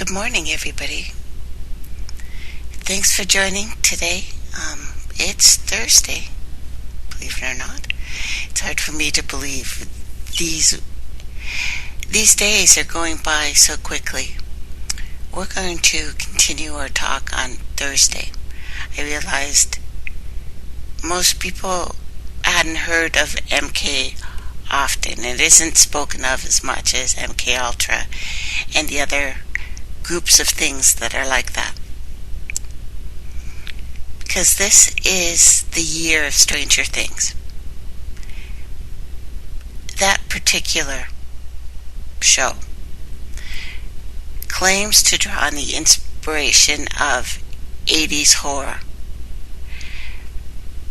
Good morning, everybody. Thanks for joining today. It's Thursday, believe it or not. It's hard for me to believe these days are going by so quickly. We're going to continue our talk on Thursday. I realized most people hadn't heard of MKOFTEN. It isn't spoken of as much as MK Ultra and the other groups of things that are like that. Because this is the year of Stranger Things. That particular show claims to draw on the inspiration of 80s horror,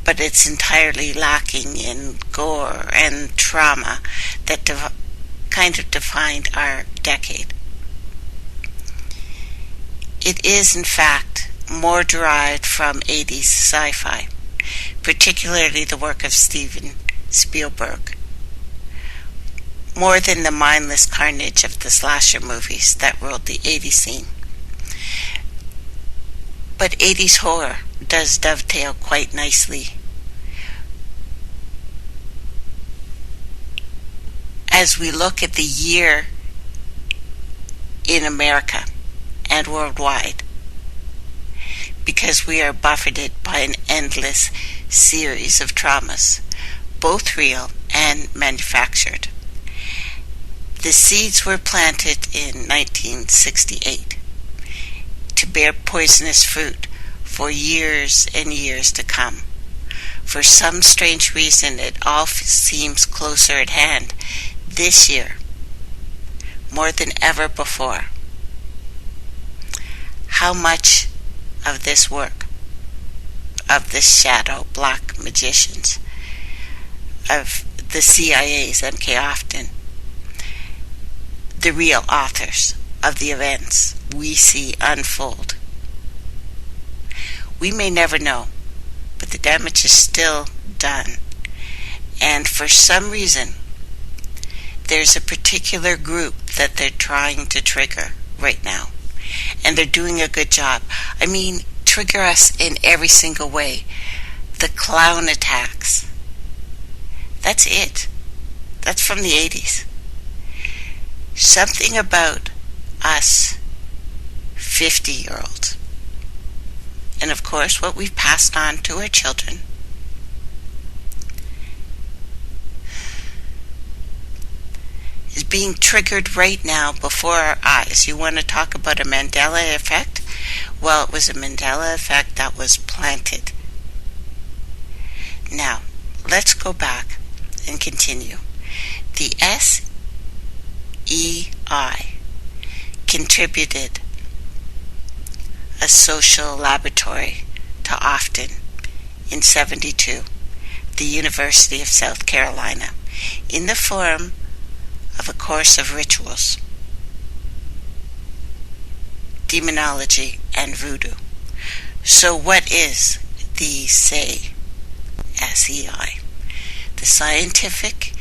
but it's entirely lacking in gore and trauma that kind of defined our decade. It is, in fact, more derived from 80s sci-fi, particularly the work of Steven Spielberg, more than the mindless carnage of the slasher movies that ruled the 80s scene. But 80s horror does dovetail quite nicely as we look at the year in America and worldwide, because we are buffeted by an endless series of traumas, both real and manufactured. The seeds were planted in 1968 to bear poisonous fruit for years and years to come. For some strange reason, it all seems closer at hand this year, more than ever before. How much of this work, of the shadow black magicians, of the CIA's MKOFTEN, the real authors of the events we see unfold? We may never know, but the damage is still done. And for some reason, there's a particular group that they're trying to trigger right now. And they're doing a good job. I mean, trigger us in every single way. The clown attacks. That's it. That's from the 80s. Something about us 50-year-olds. And of course, what we've passed on to our children. Is being triggered right now before our eyes. You want to talk about a Mandela effect? Well, it was a Mandela effect that was planted. Now, let's go back and continue. The SEI contributed a social laboratory to Often in 1972, the University of South Carolina, in the form of a course of rituals, demonology, and voodoo. So what is the SEI? The Scientific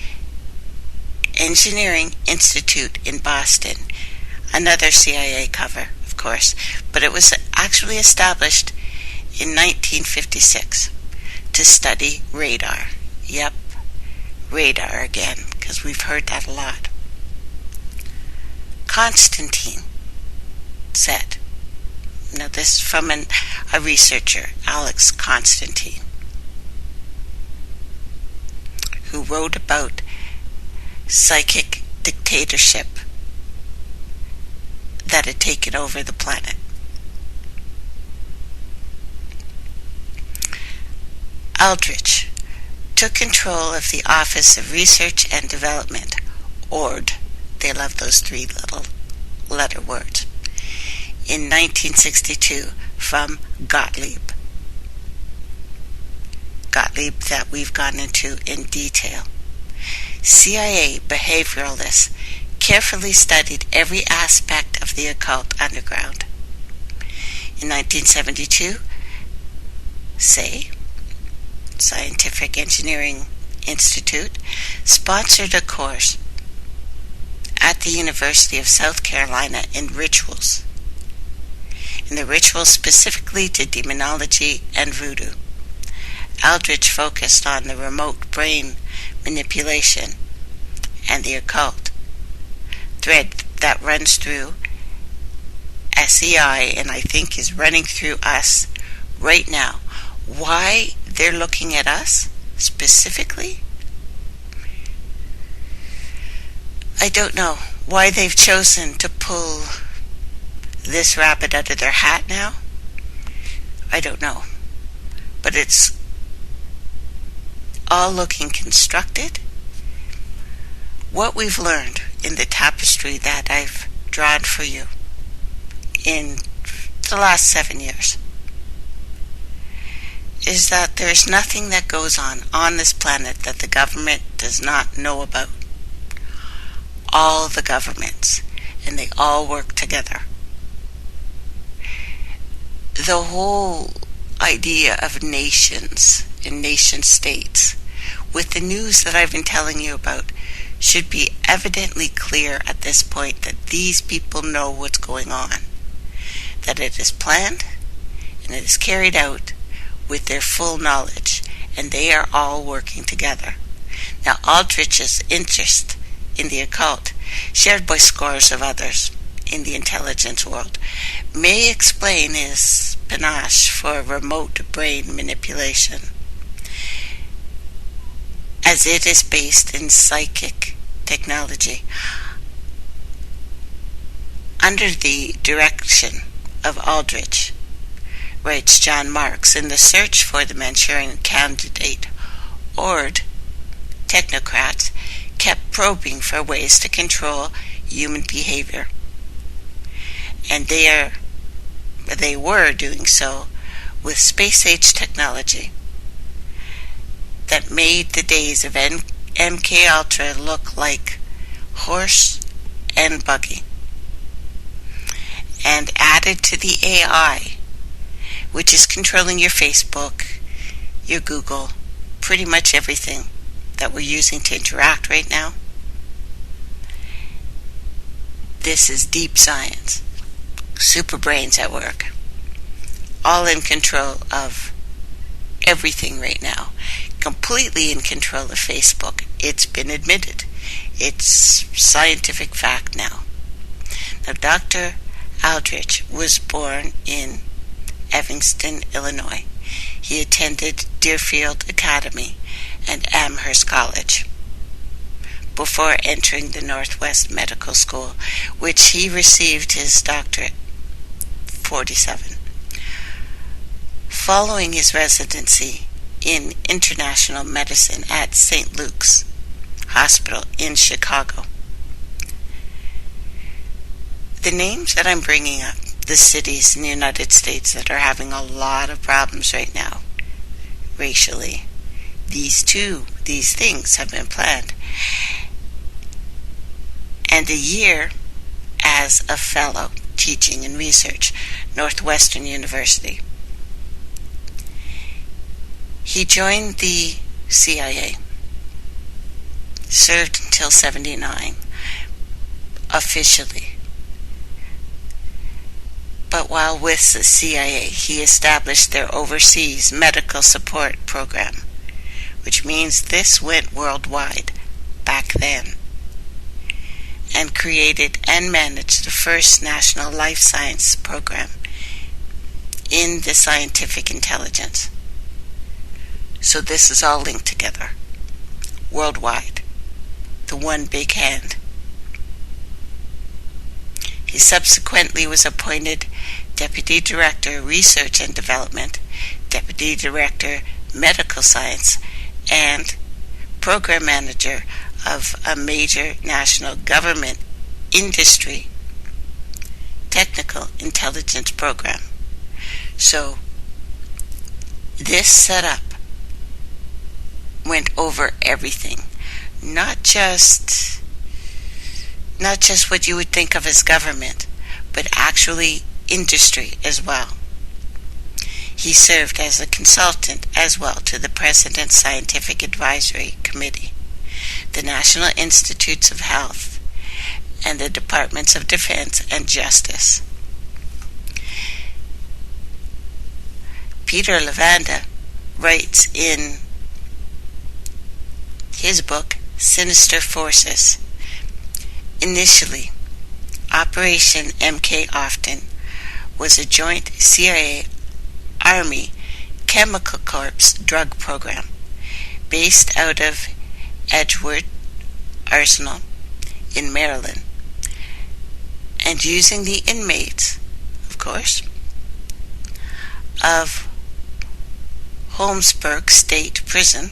Engineering Institute in Boston. Another CIA cover, of course, but it was actually established in 1956 to study radar. Yep, radar again, because we've heard that a lot. Constantine said, now this is from a researcher, Alex Constantine, who wrote about psychic dictatorship that had taken over the planet. Aldrich took control of the Office of Research and Development, ORD. They love those three little letter words. In 1962 from Gottlieb that we've gone into in detail. CIA behavioralists carefully studied every aspect of the occult underground. In 1972, Scientific Engineering Institute sponsored a course at the University of South Carolina in rituals in the ritual specifically to demonology and voodoo. Aldrich focused on the remote brain manipulation and the occult thread that runs through SEI and I think is running through us right now. Why they're looking at us specifically? I don't know. Why they've chosen to pull this rabbit out of their hat now? I don't know. But it's all looking constructed. What we've learned in the tapestry that I've drawn for you in the last 7 years is that there's nothing that goes on this planet that the government does not know about. All the governments, and they all work together. The whole idea of nations and nation states, with the news that I've been telling you about, should be evidently clear at this point that these people know what's going on, that it is planned and it is carried out with their full knowledge, and they are all working together. Now, Aldrich's interest in the occult, shared by scores of others in the intelligence world, may explain his panache for remote brain manipulation, as it is based in psychic technology. Under the direction of Aldrich, writes John Marks, in the search for the Manchurian candidate, Ord technocrats kept probing for ways to control human behavior. And they were doing so with space-age technology that made the days of MK Ultra look like horse and buggy. And added to the AI, which is controlling your Facebook, your Google, pretty much everything that we're using to interact right now. This is deep science. Super brains at work. All in control of everything right now. Completely in control of Facebook. It's been admitted. It's scientific fact now. Now, Dr. Aldrich was born in Evanston, Illinois. He attended Deerfield Academy and Amherst College before entering the Northwest Medical School, which he received his doctorate 47. Following his residency in international medicine at St. Luke's Hospital in Chicago. The names that I'm bringing up, the cities in the United States that are having a lot of problems right now, racially, these things have been planned. And a year as a fellow teaching and research, Northwestern University. He joined the CIA, served until 79, officially. But while with the CIA, he established their overseas medical support program, which means this went worldwide back then, and created and managed the first national life science program in the scientific intelligence. So this is all linked together, worldwide, the one big hand. He subsequently was appointed Deputy Director, Research and Development, Deputy Director, Medical Science, and Program Manager of a major national government industry technical intelligence program. So this setup went over everything, not just what you would think of as government, but actually industry as well. He served as a consultant as well to the President's Scientific Advisory Committee, the National Institutes of Health, and the Departments of Defense and Justice. Peter Levanda writes in his book, Sinister Forces. Initially, Operation MKOFTEN was a joint CIA Army Chemical Corps drug program based out of Edgewood Arsenal in Maryland, and using the inmates, of course, of Holmesburg State Prison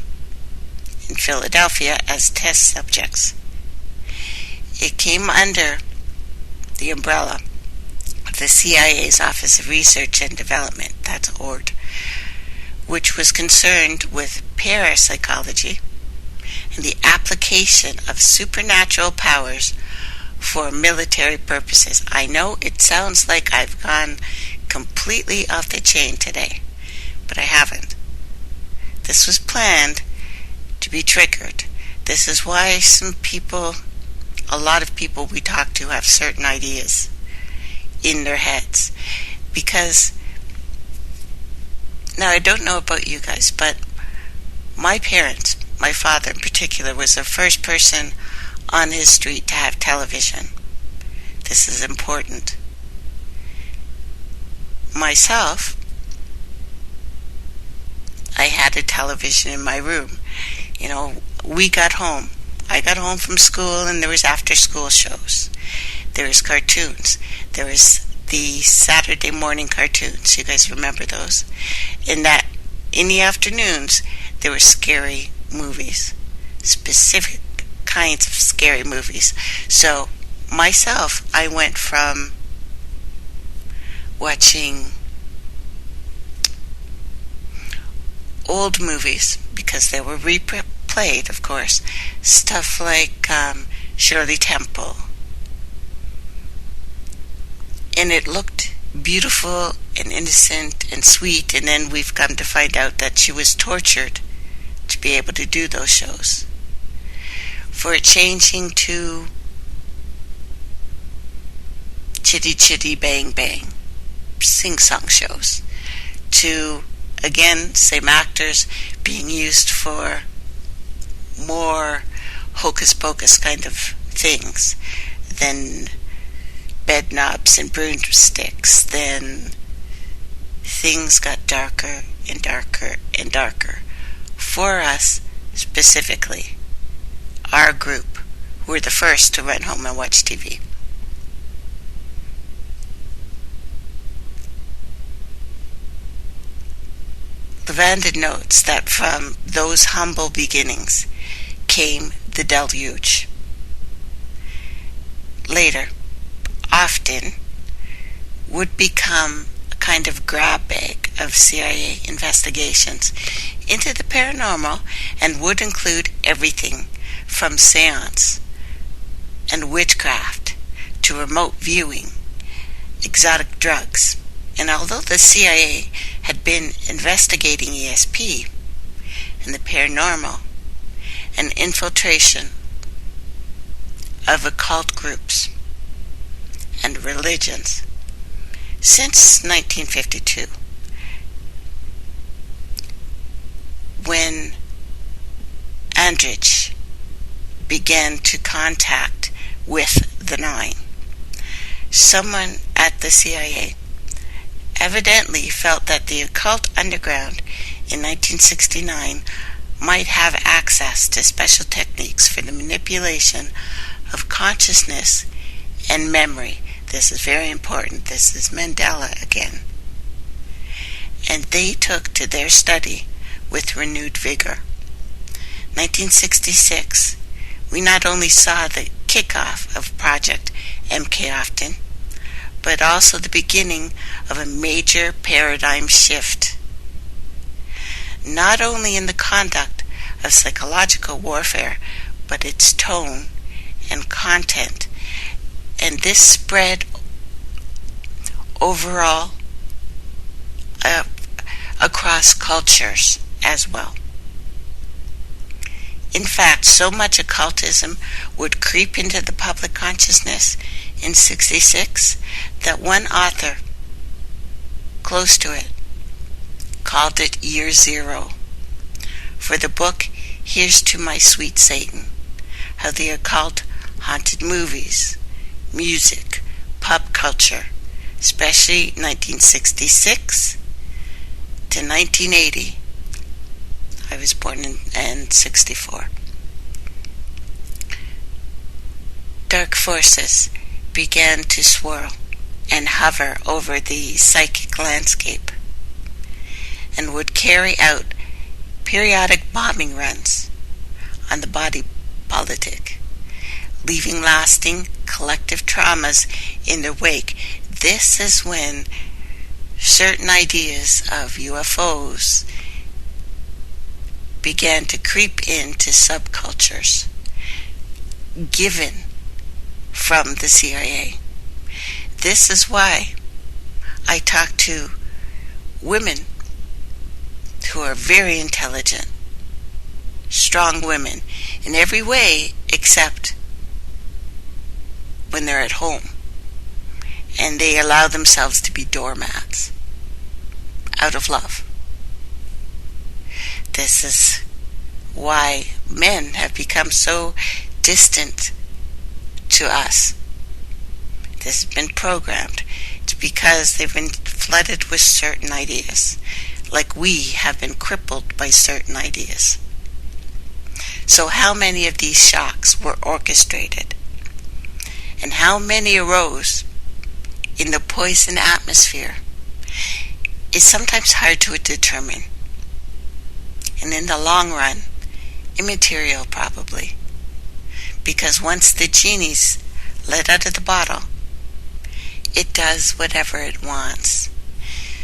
in Philadelphia as test subjects. It came under the umbrella of the CIA's Office of Research and Development, that's ORD, which was concerned with parapsychology and the application of supernatural powers for military purposes. I know it sounds like I've gone completely off the chain today, but I haven't. This was planned to be triggered. This is why a lot of people we talk to have certain ideas in their heads. Because, now I don't know about you guys, but my parents, my father in particular, was the first person on his street to have television. This is important. Myself, I had a television in my room. I got home from school and there was after school shows. There was cartoons. There was the Saturday morning cartoons. You guys remember those? In the afternoons, there were scary movies. Specific kinds of scary movies. So, myself, I went from watching old movies, because they were replayed, of course. Stuff like Shirley Temple. And it looked beautiful and innocent and sweet, and then we've come to find out that she was tortured to be able to do those shows. For it changing to Chitty Chitty Bang Bang sing-song shows, to, again, same actors being used for more hocus-pocus kind of things than bed knobs and broomsticks. Then things got darker and darker and darker. For us, specifically, our group, who were the first to run home and watch TV. Levanda notes that from those humble beginnings came the deluge. Later, often would become a kind of grab bag of CIA investigations into the paranormal, and would include everything from seance and witchcraft to remote viewing, exotic drugs. And although the CIA had been investigating ESP and the paranormal and infiltration of occult groups and religions since 1952, when Andrich began to contact with the Nine, someone at the CIA evidently felt that the occult underground in 1969 might have access to special techniques for the manipulation of consciousness and memory. This is very important. This is Mandela again. And they took to their study with renewed vigor. 1966, we not only saw the kickoff of Project MKOFTEN, but also the beginning of a major paradigm shift, not only in the conduct of psychological warfare, but its tone and content. And this spread overall across cultures as well. In fact, so much occultism would creep into the public consciousness in 1966 that one author close to it called it Year Zero. For the book, Here's to My Sweet Satan, how the occult haunted movies, music, pop culture, especially 1966 to 1980. I was born in 64. Dark forces began to swirl and hover over the psychic landscape and would carry out periodic bombing runs on the body politic, leaving lasting collective traumas in their wake. This is when certain ideas of UFOs began to creep into subcultures given from the CIA. This is why I talk to women who are very intelligent, strong women in every way except when they're at home and they allow themselves to be doormats out of love. This is why men have become so distant to us. This has been programmed. It's because they've been flooded with certain ideas, like we have been crippled by certain ideas. So how many of these shocks were orchestrated? And how many arose in the poison atmosphere is sometimes hard to determine. And in the long run, immaterial probably. Because once the genie's let out of the bottle, it does whatever it wants.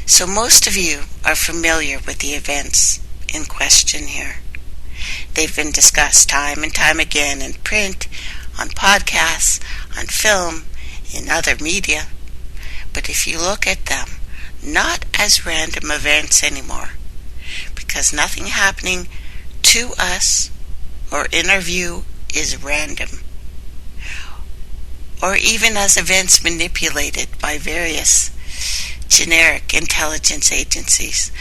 So most of you are familiar with the events in question here. They've been discussed time and time again in print, on podcasts, on film, in other media. But if you look at them, not as random events anymore, because nothing happening to us or in our view is random, or even as events manipulated by various generic intelligence agencies.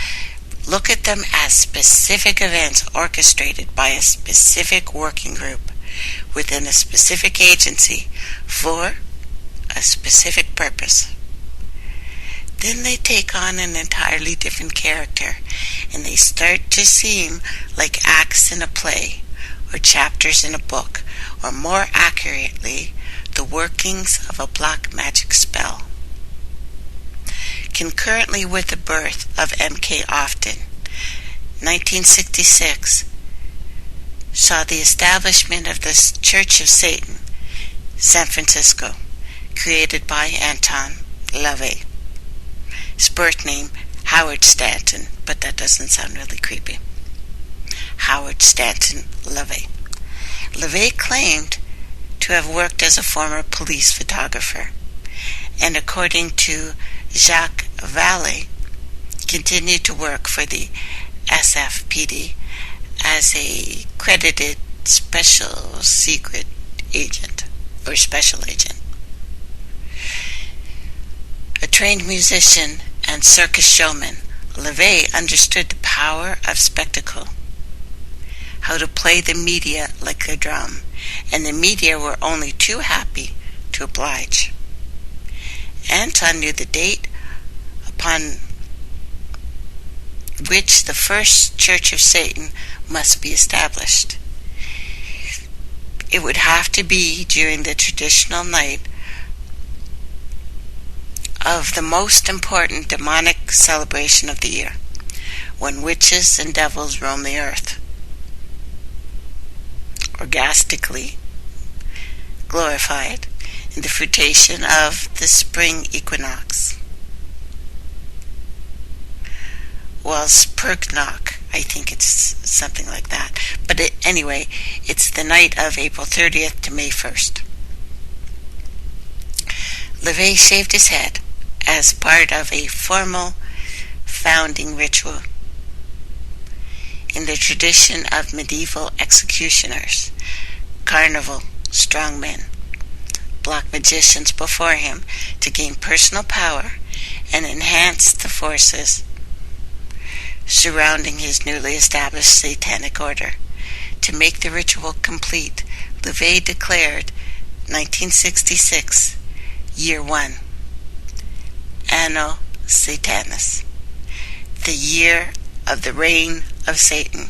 Look at them as specific events orchestrated by a specific working group within a specific agency for a specific purpose. Then they take on an entirely different character, and they start to seem like acts in a play, or chapters in a book, or more accurately, the workings of a black magic spell. Concurrently with the birth of MKOFTEN, 1966 saw the establishment of the Church of Satan, San Francisco, created by Anton LaVey. His birth name, Howard Stanton, but that doesn't sound really creepy. Howard Stanton LaVey. LaVey claimed to have worked as a former police photographer, and according to Jacques Vallée, continued to work for the SFPD as a credited special secret agent or special agent. A trained musician and circus showman, LaVey understood the power of spectacle, how to play the media like a drum, and the media were only too happy to oblige. Anton knew the date upon which the first Church of Satan must be established. It would have to be during the traditional night of the most important demonic celebration of the year, when witches and devils roam the earth, orgastically glorified in the fruition of the spring equinox. Well, Spurgnock, I think it's something like that. But anyway, it's the night of April 30th to May 1st. LaVey shaved his head as part of a formal founding ritual. In the tradition of medieval executioners, carnival strongmen, black magicians before him to gain personal power and enhance the forces, surrounding his newly established satanic order. To make the ritual complete, LaVey declared 1966, Year 1, Anno Satanas, the year of the reign of Satan.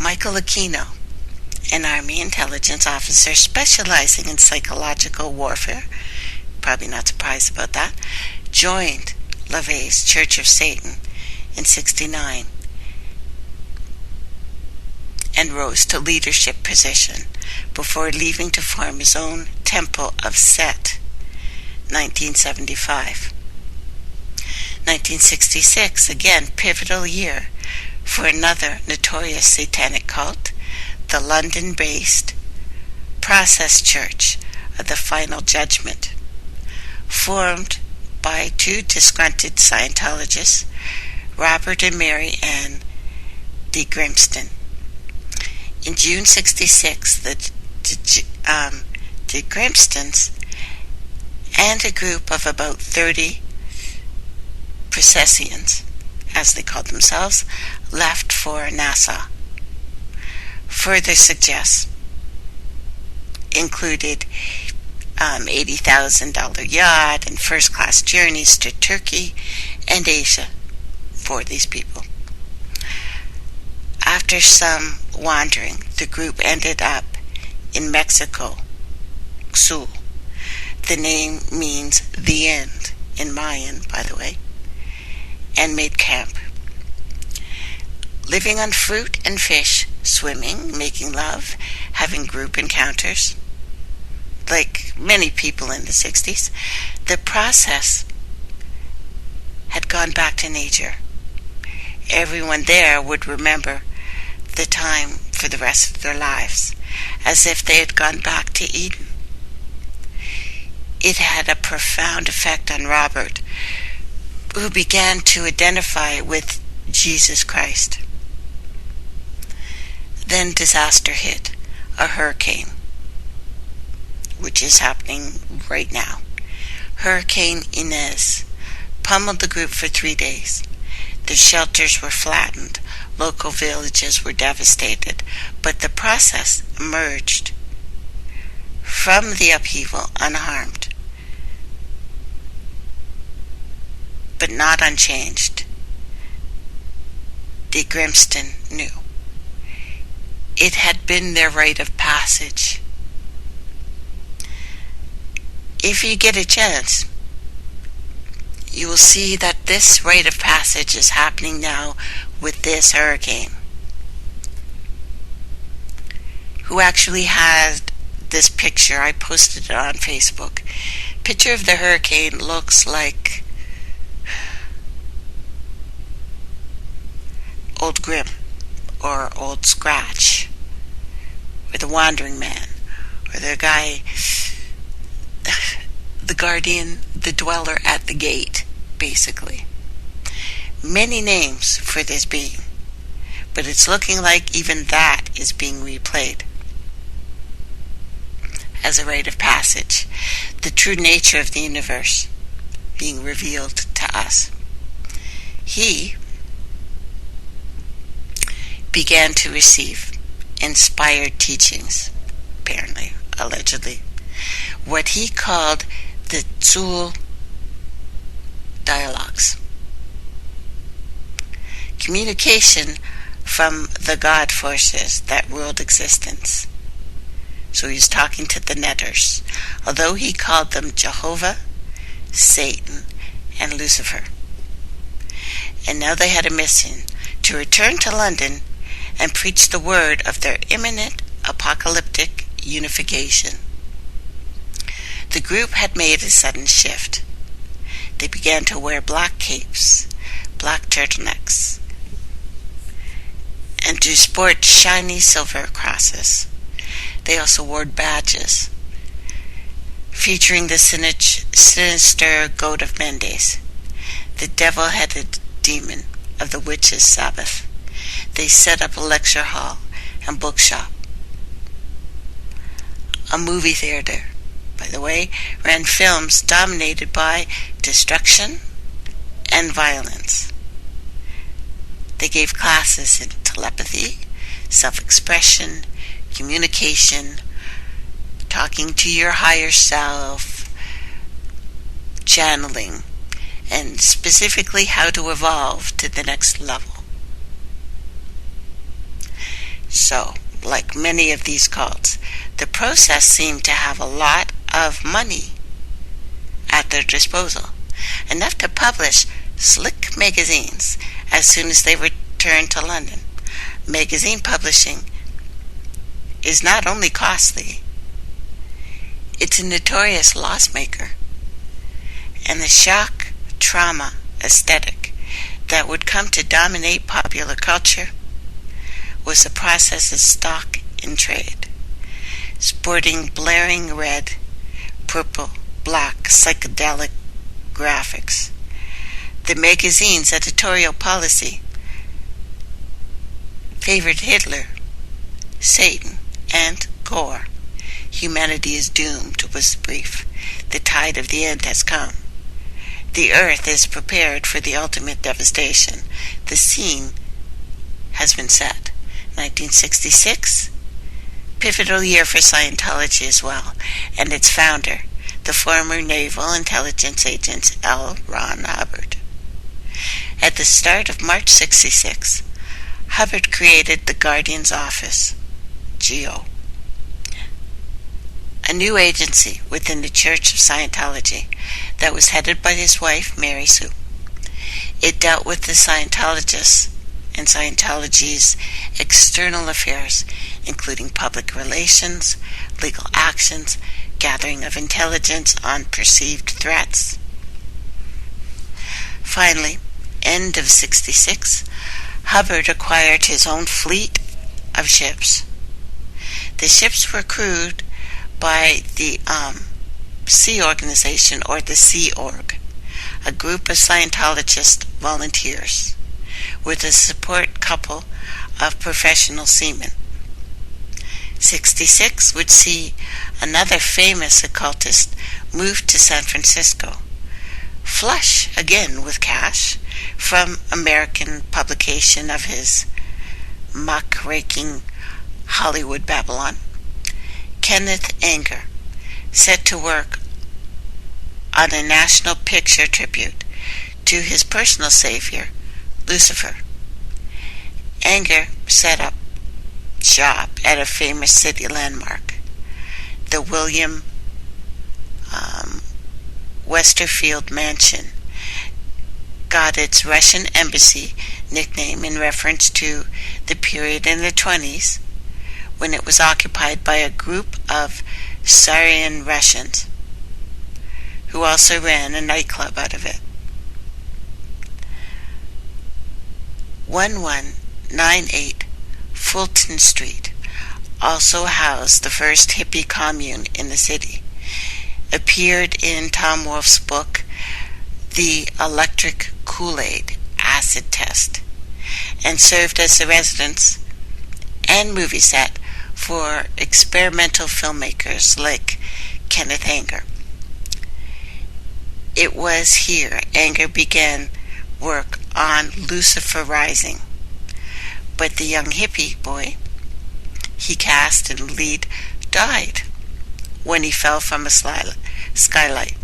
Michael Aquino, an Army intelligence officer specializing in psychological warfare, probably not surprised about that, joined LaVey's Church of Satan in '69 and rose to leadership position before leaving to form his own Temple of Set, 1975. 1966, again pivotal year for another notorious satanic cult, the London-based Process Church of the Final Judgment, formed by two disgruntled Scientologists, Robert and Mary Ann de Grimston. In June '66, the de Grimstons and a group of about 30 processians, as they called themselves, left for Nassau. Further suggests included $80,000 yacht and first-class journeys to Turkey and Asia for these people. After some wandering, the group ended up in Mexico, Sul. The name means the end in Mayan, by the way, and made camp. Living on fruit and fish, swimming, making love, having group encounters. Like many people in the '60s, the process had gone back to nature. Everyone there would remember the time for the rest of their lives, as if they had gone back to Eden. It had a profound effect on Robert, who began to identify with Jesus Christ. Then disaster hit, a hurricane, which is happening right now. Hurricane Inez pummeled the group for 3 days. The shelters were flattened. Local villages were devastated. But the process emerged from the upheaval unharmed, but not unchanged. De Grimston knew. It had been their rite of passage. If you get a chance, you will see that this rite of passage is happening now with this hurricane. Who actually had this picture? I posted it on Facebook. Picture of the hurricane looks like Old Grim or Old Scratch or the Wandering Man or the guy, the guardian, the dweller at the gate, basically. Many names for this being, but it's looking like even that is being replayed as a rite of passage, the true nature of the universe being revealed to us. He began to receive inspired teachings, apparently, allegedly, what he called the Tzul dialogues. Communication from the God forces that ruled existence. So he was talking to the netters, although he called them Jehovah, Satan, and Lucifer. And now they had a mission to return to London and preach the word of their imminent apocalyptic unification. The group had made a sudden shift. They began to wear black capes, black turtlenecks, and to sport shiny silver crosses. They also wore badges featuring the sinister goat of Mendes, the devil-headed demon of the witches' Sabbath. They set up a lecture hall and bookshop. A movie theater, by the way, ran films dominated by destruction and violence. They gave classes in telepathy, self-expression, communication, talking to your higher self, channeling, and specifically how to evolve to the next level. So, like many of these cults, the process seemed to have a lot of money at their disposal, enough to publish slick magazines as soon as they returned to London. Magazine publishing is not only costly, it's a notorious loss maker. And the shock trauma aesthetic that would come to dominate popular culture was the process's stock in trade, sporting blaring red, purple, black, psychedelic graphics. The magazine's editorial policy favored Hitler, Satan, and gore. Humanity is doomed, was the brief. The tide of the end has come. The earth is prepared for the ultimate devastation. The scene has been set. 1966, pivotal year for Scientology as well, and its founder, the former Naval Intelligence Agent L. Ron Hubbard. At the start of March 66, Hubbard created the Guardian's Office, GO, a new agency within the Church of Scientology that was headed by his wife, Mary Sue. It dealt with the Scientologists and Scientology's external affairs, including public relations, legal actions, gathering of intelligence on perceived threats. Finally, end of 66, Hubbard acquired his own fleet of ships. The ships were crewed by the Sea Organization, or the Sea Org, a group of Scientologist volunteers, with a support couple of professional seamen. 66 would see another famous occultist move to San Francisco, flush again with cash from American publication of his muckraking Hollywood Babylon. Kenneth Anger set to work on a national picture tribute to his personal savior, Lucifer. Anger set up shop at a famous city landmark, the William Westerfield Mansion, got its Russian embassy nickname in reference to the period in the 20s when it was occupied by a group of Syrian Russians who also ran a nightclub out of it. 1198 Fulton Street also housed the first hippie commune in the city. Appeared in Tom Wolfe's book, The Electric Kool-Aid Acid Test, and served as the residence and movie set for experimental filmmakers like Kenneth Anger. It was here Anger began work on Lucifer Rising, but the young hippie boy he cast in the lead died when he fell from a skylight.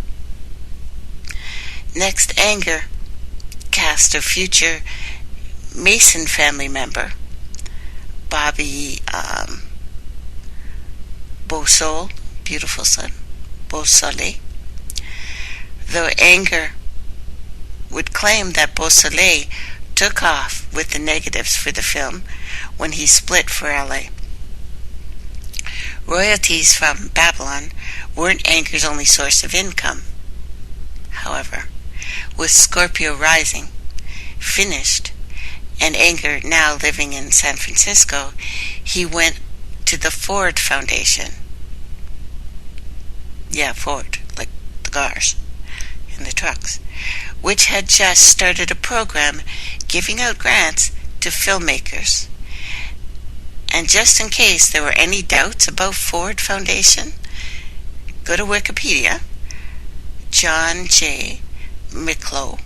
Next, Anger cast a future Mason family member, Bobby Beausoleil, beautiful son, Beausoleil. Though Anger would claim that Beausoleil took off with the negatives for the film when he split for LA. Royalties from Babylon weren't Anger's only source of income. However, with Scorpio Rising finished and Anger now living in San Francisco, he went to the Ford Foundation. Yeah, Ford, like the cars and the trucks, which had just started a program giving out grants to filmmakers. And just in case there were any doubts about Ford Foundation, go to Wikipedia. John J. Miklo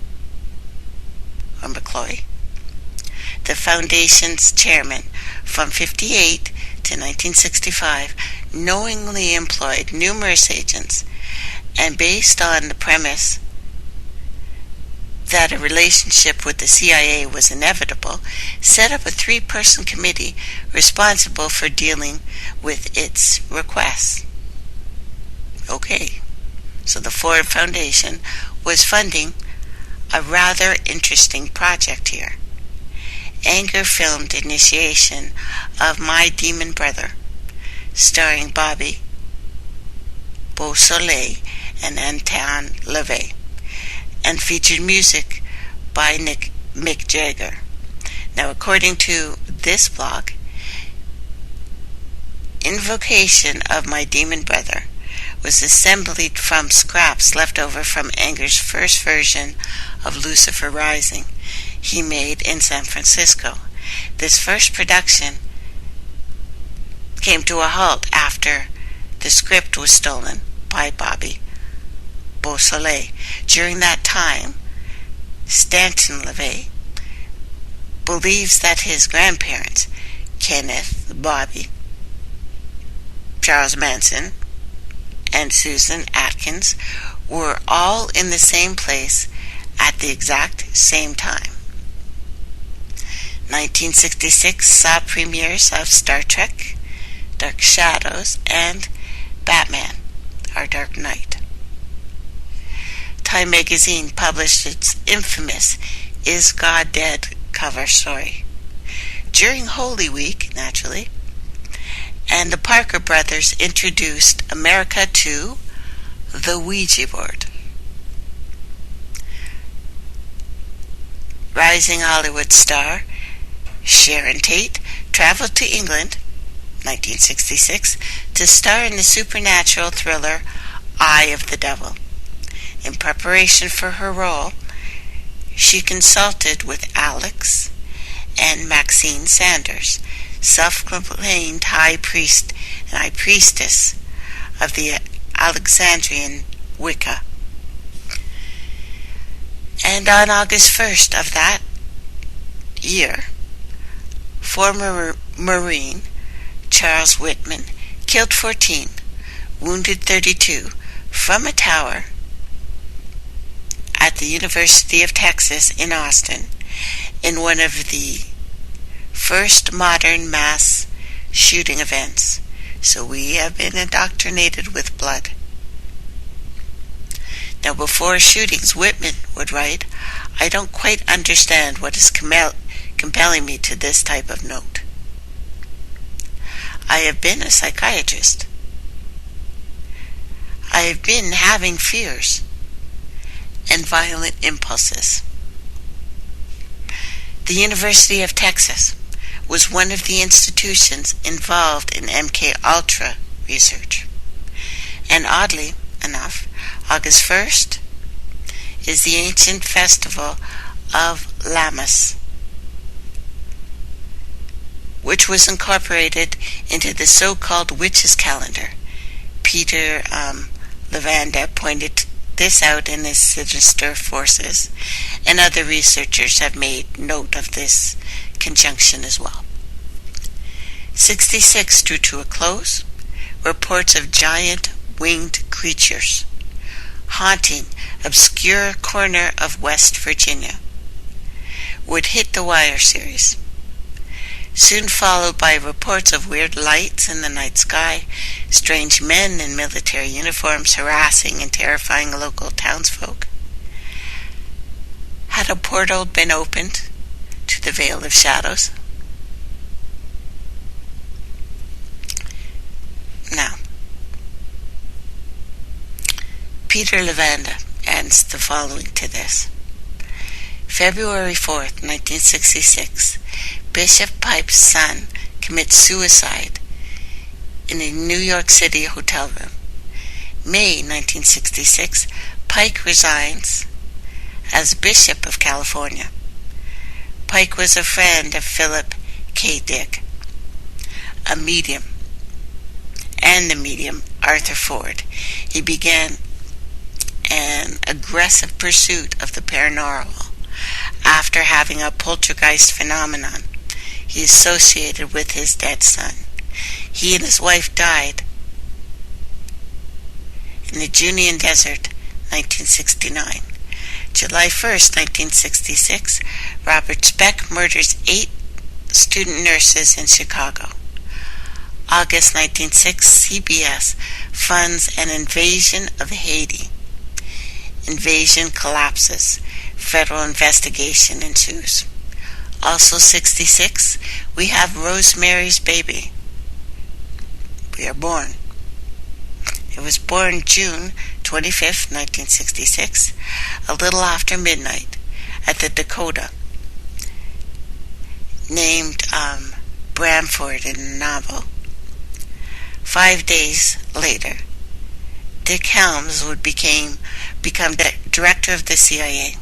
or McCloy, the Foundation's chairman, from 1958 to 1965, knowingly employed numerous agents, and based on the premise that a relationship with the CIA was inevitable, set up a 3-person committee responsible for dealing with its requests. Okay, so the Ford Foundation was funding a rather interesting project here. Anger filmed initiation of My Demon Brother, starring Bobby Beausoleil and Anton LaVey, and featured music by Mick Jagger. Now, according to this blog, Invocation of My Demon Brother was assembled from scraps left over from Anger's first version of Lucifer Rising he made in San Francisco. This first production came to a halt after the script was stolen by Bobby Beausoleil. During that time, Stanton LaVey believes that his grandparents, Kenneth, Bobby, Charles Manson, and Susan Atkins, were all in the same place at the exact same time. 1966 saw premieres of Star Trek, Dark Shadows, and Batman, Our Dark Knight. Time magazine published its infamous Is God Dead cover story during Holy Week, naturally, and the Parker brothers introduced America to the Ouija board. Rising Hollywood star Sharon Tate traveled to England, 1966, to star in the supernatural thriller Eye of the Devil. In preparation for her role, she consulted with Alex and Maxine Sanders, self-proclaimed high priest and high priestess of the Alexandrian Wicca. And on August 1st of that year, former Marine Charles Whitman killed 14, wounded 32 from a tower at the University of Texas in Austin in one of the first modern mass shooting events. So we have been indoctrinated with blood. Now, before shootings, Whitman would write, "I don't quite understand what is compelling me to this type of note. I have been a psychiatrist. I have been having fears and violent impulses." The University of Texas was one of the institutions involved in MK Ultra research. And oddly enough, August 1st is the ancient festival of Lammas, which was incorporated into the so-called witches' calendar. Peter Levanda pointed this out in his Sinister Forces, and other researchers have made note of this conjunction as well. 66 drew to a close. Reports of giant winged creatures haunting obscure corner of West Virginia would hit the wire series, soon followed by reports of weird lights in the night sky, strange men in military uniforms harassing and terrifying local townsfolk. Had a portal been opened to the Veil of Shadows? Now, Peter Levanda adds the following to this. February 4th, 1966, Bishop Pipe's son commits suicide in a New York City hotel room. May 1966, Pike resigns as Bishop of California. Pike was a friend of Philip K. Dick, a medium, and the medium Arthur Ford. He began an aggressive pursuit of the paranormal after having a poltergeist phenomenon he associated with his dead son. He and his wife died in the Judean Desert, 1969. July 1st, 1966, Robert Speck murders 8 student nurses in Chicago. August 1906, CBS funds an invasion of Haiti. Invasion collapses. Federal investigation ensues. Also 66, we have Rosemary's Baby. We are born. It was born June 25th, 1966, a little after midnight, at the Dakota, named Bramford in Navajo. 5 days later, Dick Helms would become the director of the CIA.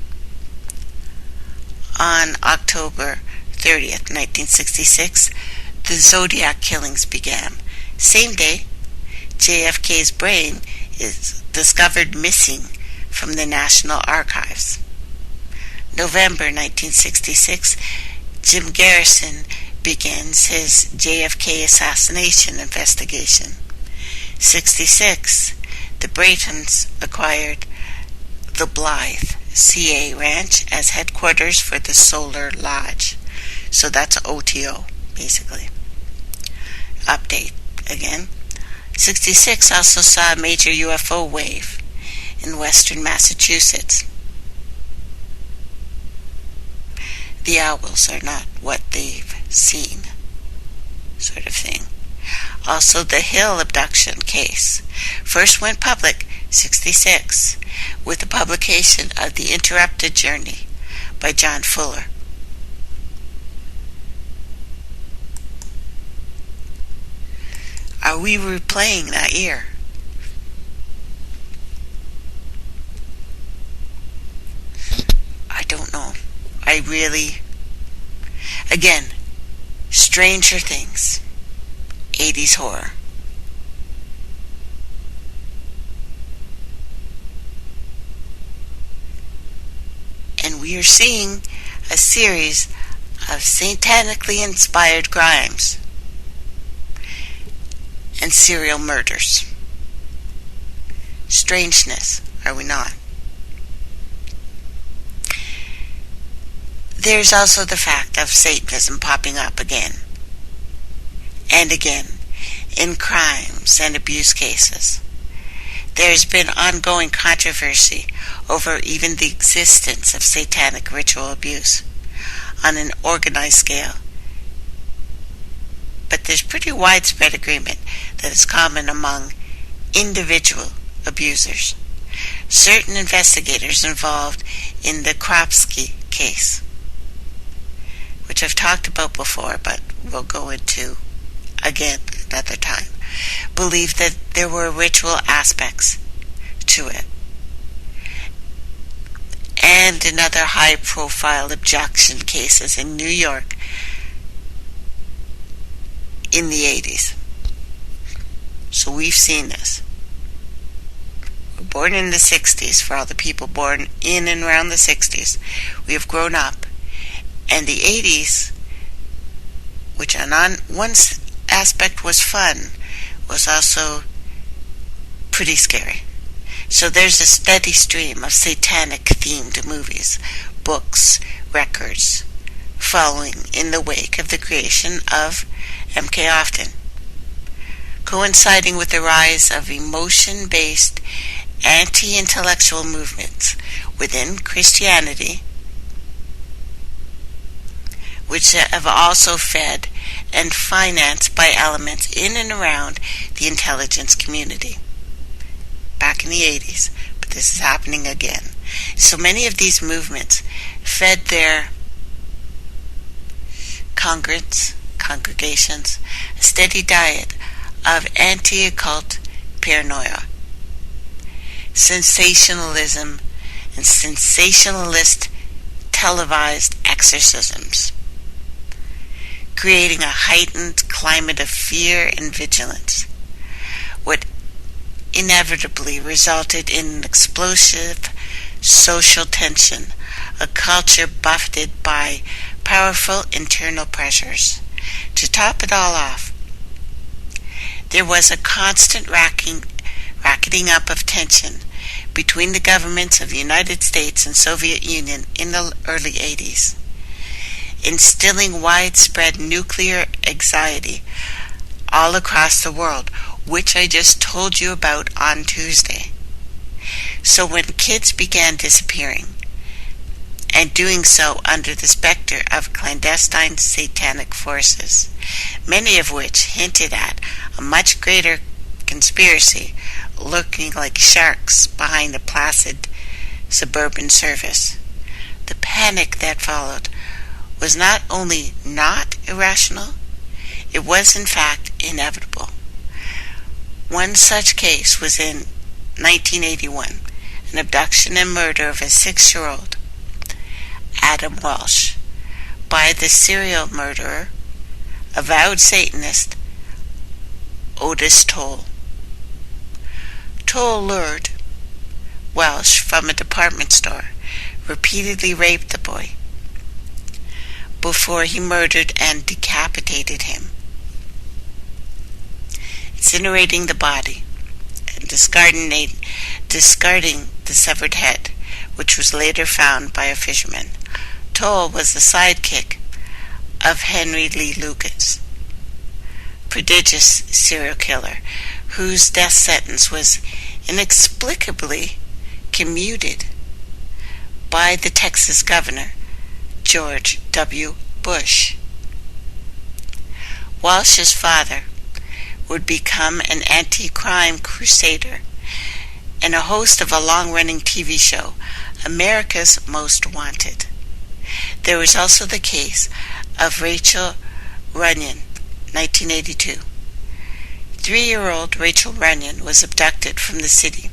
On October 30th, 1966, the Zodiac killings began. Same day, JFK's brain is discovered missing from the National Archives. November 1966, Jim Garrison begins his JFK assassination investigation. 66, the Braytons acquired the Blythe CA Ranch as headquarters for the Solar Lodge. So that's OTO, basically. Update again. 66 also saw a major UFO wave in western Massachusetts. The owls are not what they've seen, sort of thing. Also, the Hill abduction case first went public, 66, with the publication of The Interrupted Journey by John Fuller. Are we replaying that year? I don't know. Again, Stranger Things, 80s horror. And we are seeing a series of satanically inspired crimes and serial murders. Strangeness, are we not? There's also the fact of Satanism popping up again and again in crimes and abuse cases. There's been ongoing controversy over even the existence of satanic ritual abuse on an organized scale. But there's pretty widespread agreement that it's common among individual abusers. Certain investigators involved in the Kropsky case, which I've talked about before, but we'll go into again another time, believe that there were ritual aspects to it. And in other high-profile abduction cases in New York in the 80s. So we've seen this. We're born in the 60s, for all the people born in and around the 60s. We have grown up. And the 80s, which on one aspect was fun, was also pretty scary. So there's a steady stream of satanic-themed movies, books, records, following in the wake of the creation of MKOFTEN, coinciding with the rise of emotion-based anti-intellectual movements within Christianity, which have also fed and financed by elements in and around the intelligence community. Back in the 80s, but this is happening again. So many of these movements fed their congregations a steady diet of anti-occult paranoia, sensationalism, and sensationalist televised exorcisms, creating a heightened climate of fear and vigilance, what inevitably resulted in an explosive social tension a culture buffeted by powerful internal pressures. To top it all off, there was a constant racketing up of tension between the governments of the United States and Soviet Union in the early 80s, instilling widespread nuclear anxiety all across the world, which I just told you about on Tuesday. So when kids began disappearing, and doing so under the specter of clandestine satanic forces, many of which hinted at a much greater conspiracy lurking like sharks behind the placid suburban service, the panic that followed was not only not irrational, it was in fact inevitable. One such case was in 1981, an abduction and murder of a 6-year-old, Adam Walsh, by the serial murderer, avowed Satanist, Otis Toole. Toole lured Walsh from a department store, repeatedly raped the boy, before he murdered and decapitated him, incinerating the body and discarding the severed head, which was later found by a fisherman. Toole was the sidekick of Henry Lee Lucas, prodigious serial killer, whose death sentence was inexplicably commuted by the Texas governor, George W. Bush. Walsh's father would become an anti-crime crusader and a host of a long-running TV show, America's Most Wanted. There was also the case of Rachel Runyon, 1982. 3-year-old Rachel Runyon was abducted from the city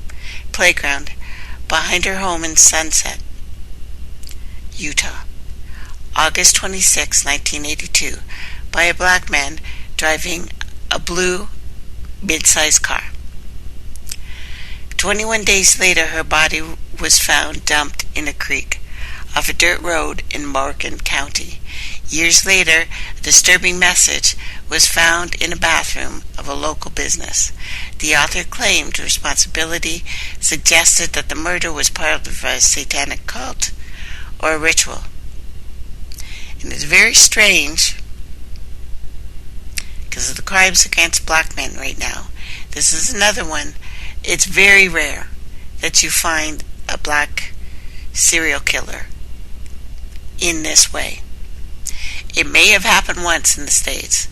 playground behind her home in Sunset, Utah, August 26, 1982, by a black man driving a blue mid-sized car. 21 days later, her body was found dumped in a creek off a dirt road in Morgan County. Years later, a disturbing message was found in a bathroom of a local business. The author claimed responsibility, suggested that the murder was part of a satanic cult or a ritual. And it's very strange, because of the crimes against black men right now. This is another one. It's very rare that you find a black serial killer in this way. It may have happened once in the States,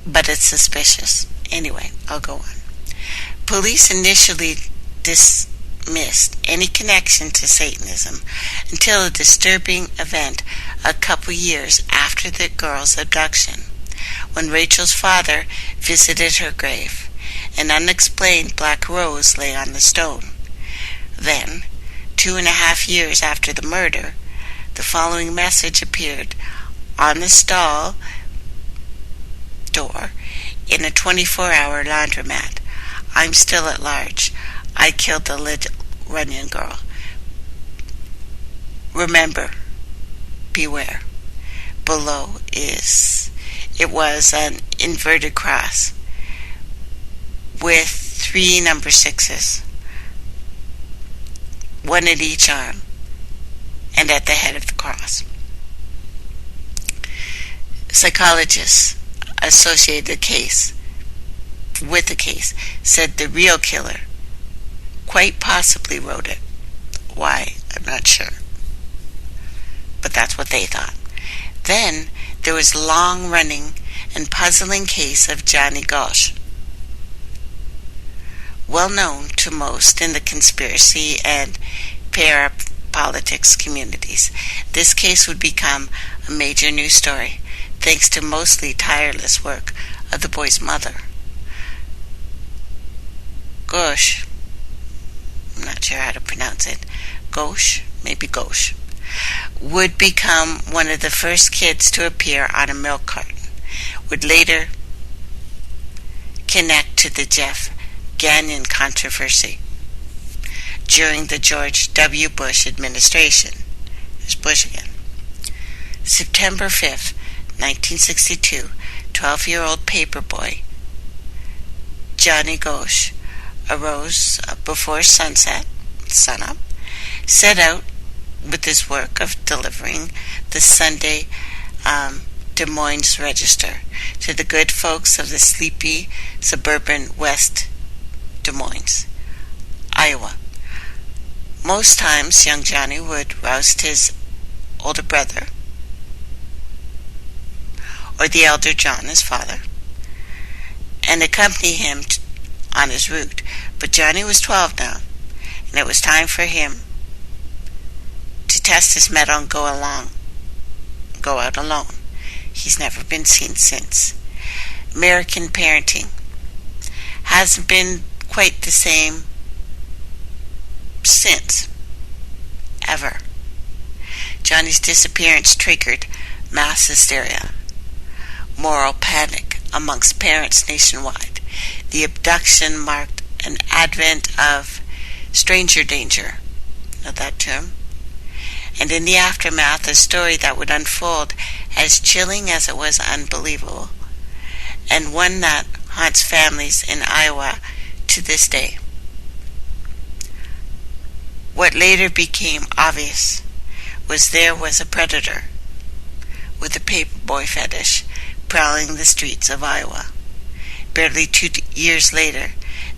but it's suspicious. Anyway, I'll go on. Police initially dismissed any connection to Satanism until a disturbing event a couple years after the girl's abduction, when Rachel's father visited her grave. An unexplained black rose lay on the stone. Then, 2.5 years after the murder, the following message appeared on the stall door in a 24-hour laundromat. I'm still at large. I killed the little Runyon girl. Remember, beware. Below it was an inverted cross with 3 number 6s, one at each arm, and at the head of the cross. Psychologists associated with the case said the real killer quite possibly wrote it. Why? I'm not sure. But that's what they thought. Then there was a long-running and puzzling case of Johnny Gosch, well known to most in the conspiracy and parapolitics communities. This case would become a major news story, thanks to mostly tireless work of the boy's mother. Gosch, I'm not sure how to pronounce it, Gosch, maybe Gosch, would become one of the first kids to appear on a milk carton, would later connect to the Jeff Gagnon controversy during the George W. Bush administration, There's Bush again. September 5th, 1962, 12-year-old paperboy Johnny Gosch arose before sunup, set out with his work of delivering the Sunday Des Moines Register to the good folks of the sleepy suburban West Des Moines, Iowa. Most times, young Johnny would roust his older brother, or the elder John, his father, and accompany him on his route. But Johnny was 12 now, and it was time for him to test his mettle and go out alone. He's never been seen since. American parenting hasn't been quite the same since, ever. Johnny's disappearance triggered mass hysteria, moral panic amongst parents nationwide. The abduction marked an advent of stranger danger, know that term? And in the aftermath, a story that would unfold as chilling as it was unbelievable, and one that haunts families in Iowa to this day. What later became obvious was there was a predator with a paperboy fetish prowling the streets of Iowa. Barely 2 years later,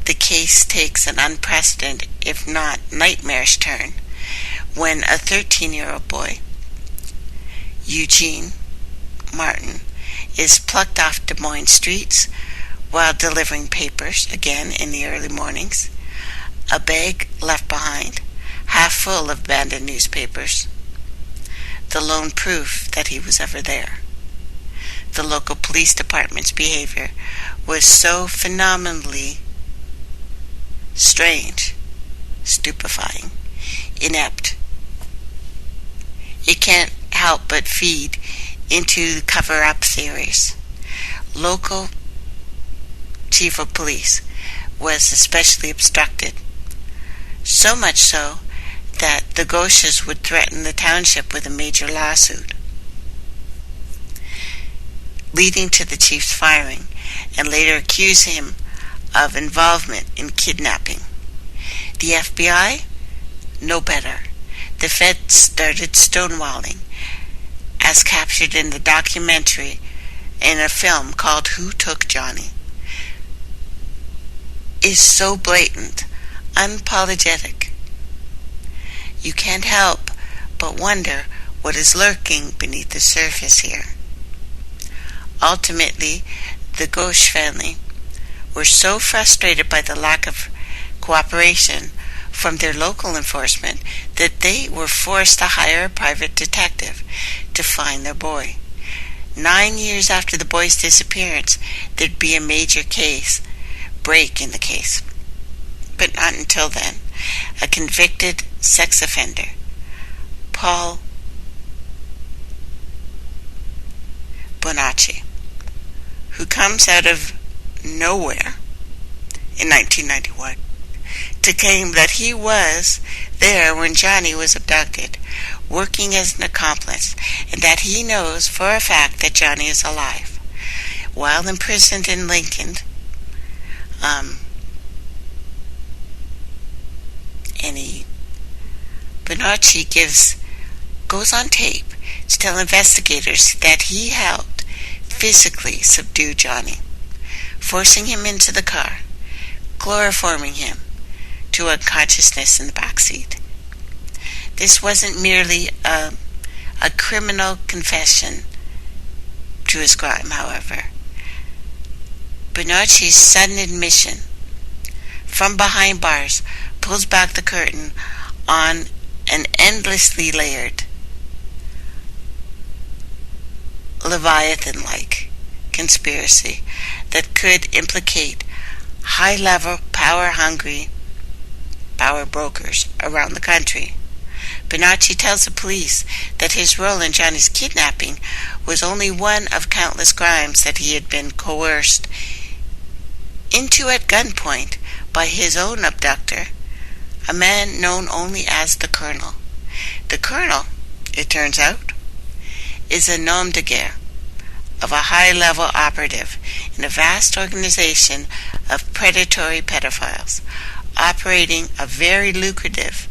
the case takes an unprecedented, if not nightmarish turn, when a 13-year-old boy, Eugene Martin, is plucked off Des Moines streets while delivering papers, again in the early mornings, a bag left behind, half full of abandoned newspapers, the lone proof that he was ever there. The local police department's behavior was so phenomenally strange, stupefying, inept. It can't help but feed into cover-up theories. Local chief of police was especially obstructed, so much so that the Gosches would threaten the township with a major lawsuit, leading to the chief's firing, and later accuse him of involvement in kidnapping. The FBI? No better. The feds started stonewalling, as captured in the documentary in a film called Who Took Johnny. Is so blatant, unapologetic. You can't help but wonder what is lurking beneath the surface here. Ultimately, the Gosch family were so frustrated by the lack of cooperation from their local enforcement that they were forced to hire a private detective to find their boy. 9 years after the boy's disappearance, there'd be a major break in the case. But not until then. A convicted sex offender, Paul Bonacci, who comes out of nowhere in 1991 to claim that he was there when Johnny was abducted, working as an accomplice, and that he knows for a fact that Johnny is alive. While imprisoned in Lincoln, Bonacci goes on tape to tell investigators that he helped physically subdue Johnny, forcing him into the car, chloroforming him to unconsciousness in the back seat. This wasn't merely a criminal confession to his crime, however. Bonacci's sudden admission from behind bars pulls back the curtain on an endlessly layered, Leviathan-like conspiracy that could implicate high-level, power-hungry power brokers around the country. Bonacci tells the police that his role in Johnny's kidnapping was only one of countless crimes that he had been coerced into at gunpoint by his own abductor, a man known only as the Colonel. The Colonel it turns out, is a nom de guerre of a high-level operative in a vast organization of predatory pedophiles operating a very lucrative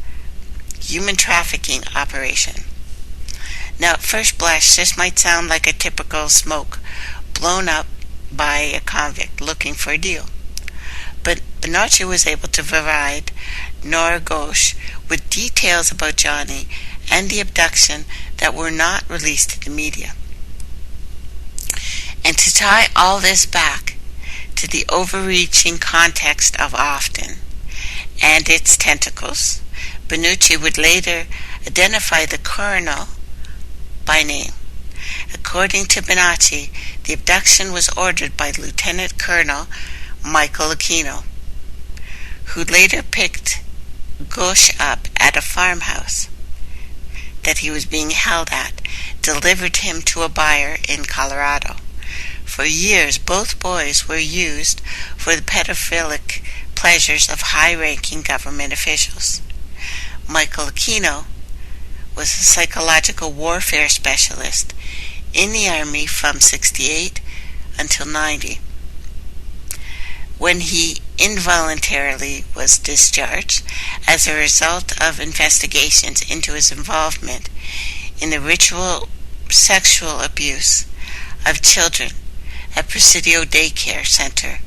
human trafficking operation. Now, at first blush, this might sound like a typical smoke blown up by a convict looking for a deal. But Bonacci was able to provide Nora Gosch with details about Johnny and the abduction that were not released to the media. And to tie all this back to the overreaching context of Often and its tentacles, Bonacci would later identify the colonel by name. According to Bonacci, the abduction was ordered by Lieutenant Colonel Michael Aquino, who later picked Gosch up at a farmhouse that he was being held at, delivered him to a buyer in Colorado. For years, both boys were used for the pedophilic pleasures of high-ranking government officials. Michael Aquino was a psychological warfare specialist in the Army from 68 until 90. When he involuntarily was discharged as a result of investigations into his involvement in the ritual sexual abuse of children at Presidio Daycare Center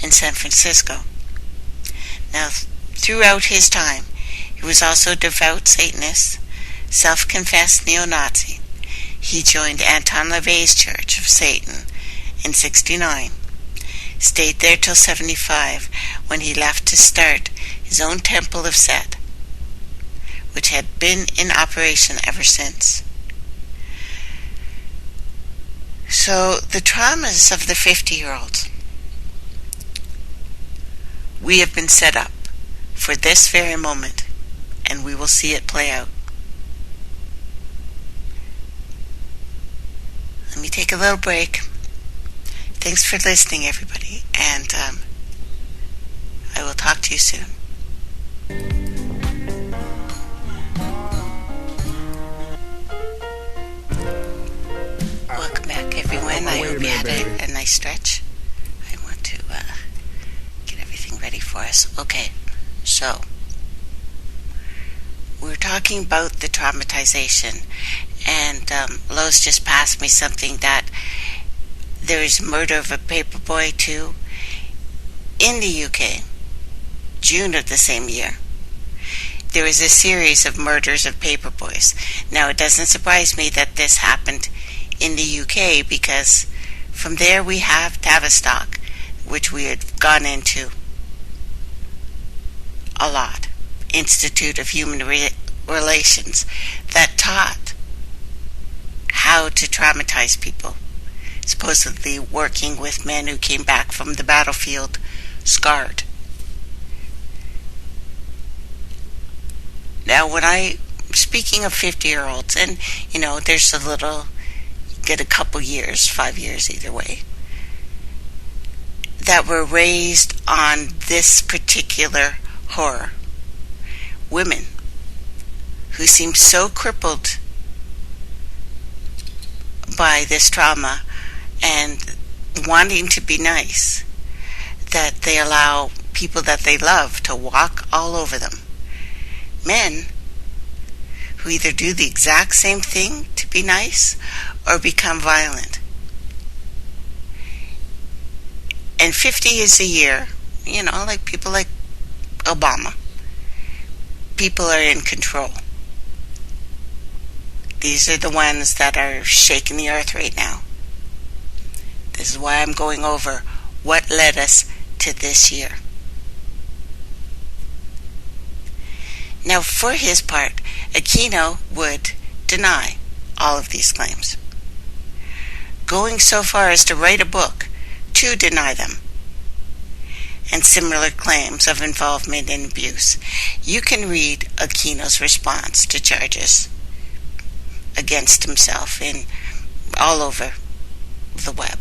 in San Francisco. Now, throughout his time, he was also a devout Satanist, self-confessed neo-Nazi. He joined Anton LaVey's Church of Satan in 69, stayed there till 75, when he left to start his own Temple of Set, which had been in operation ever since. So, the traumas of the 50-year-olds. We have been set up for this very moment, and we will see it play out. Let me take a little break. Thanks for listening, everybody, and I will talk to you soon. Welcome back, everyone. I hope you had a nice stretch. I want to get everything ready for us. Okay, so we're talking about the traumatization, and Lois just passed me something that there is murder of a paperboy too in the UK, June of the same year. There was a series of murders of paperboys. Now, it doesn't surprise me that this happened in the UK, because from there we have Tavistock, which we had gone into a lot, Institute of Human Relations, that taught how to traumatize people, supposedly working with men who came back from the battlefield scarred. Now, speaking of 50-year-olds, and, there's a little, get a couple years, 5 years either way, that were raised on this particular horror. Women who seem so crippled by this trauma and wanting to be nice that they allow people that they love to walk all over them. Men who either do the exact same thing to be nice or become violent. And 50 is a year, like people like Obama. People are in control. These are the ones that are shaking the earth right now. This is why I'm going over what led us to this year. Now, for his part, Aquino would deny all of these claims, going so far as to write a book to deny them, and similar claims of involvement in abuse. You can read Aquino's response to charges against himself all over the web.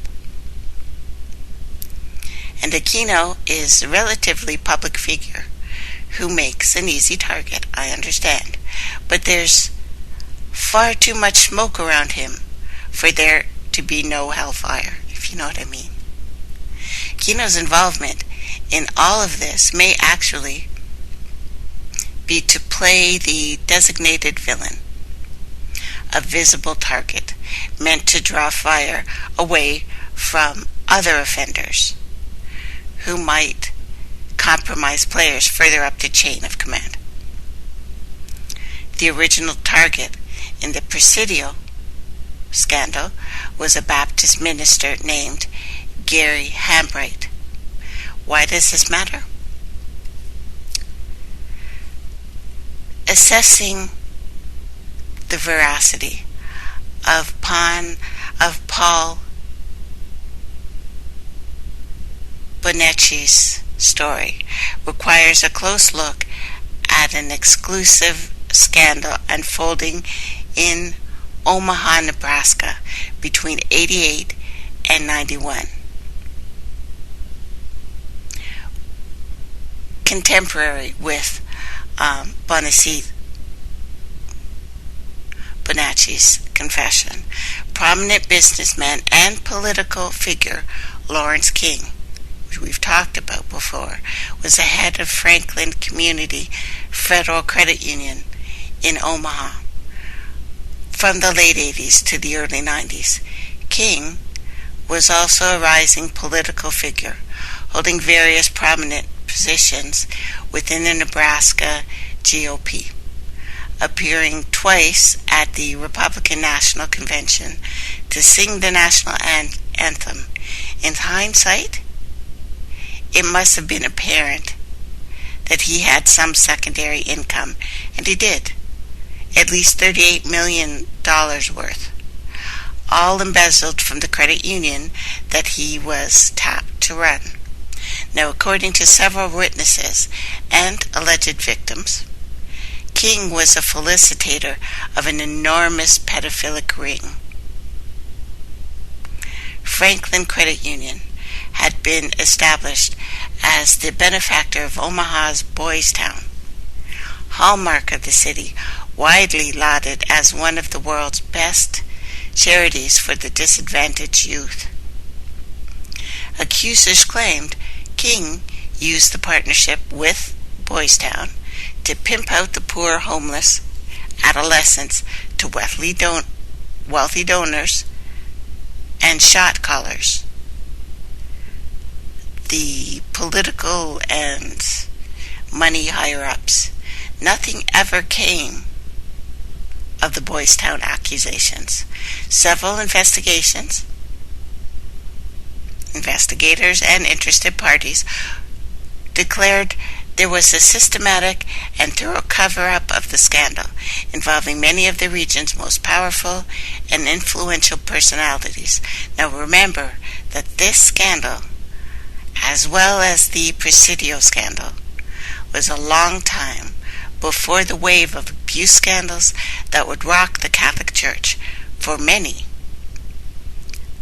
And Aquino is a relatively public figure who makes an easy target, I understand. But there's far too much smoke around him for there to be no hellfire, if you know what I mean. Aquino's involvement in all of this may actually be to play the designated villain, a visible target meant to draw fire away from other offenders who might compromise players further up the chain of command. The original target in the Presidio scandal was a Baptist minister named Gary Hambright. Why does this matter? Assessing the veracity of Paul Bonacci's story requires a close look at an exclusive scandal unfolding in Omaha, Nebraska between 88 and 91. Contemporary with Bonacci's confession, prominent businessman and political figure Lawrence King, which we've talked about before, was the head of Franklin Community Federal Credit Union in Omaha from the late 80s to the early 90s. King was also a rising political figure, holding various prominent positions within the Nebraska GOP, appearing twice at the Republican National Convention to sing the national anthem. In hindsight, it must have been apparent that he had some secondary income, and he did, at least $38 million worth, all embezzled from the credit union that he was tapped to run. Now, according to several witnesses and alleged victims, King was a felicitator of an enormous pedophilic ring. Franklin Credit Union had been established as the benefactor of Omaha's Boys Town, hallmark of the city, widely lauded as one of the world's best charities for the disadvantaged youth. Accusers claimed King used the partnership with Boys Town to pimp out the poor homeless adolescents to wealthy donors and shot callers. The political and money higher-ups. Nothing ever came of the Boys Town accusations. Several investigators and interested parties declared there was a systematic and thorough cover-up of the scandal involving many of the region's most powerful and influential personalities. Now remember that this scandal, as well as the Presidio scandal, was a long time before the wave of abuse scandals that would rock the Catholic Church. For many,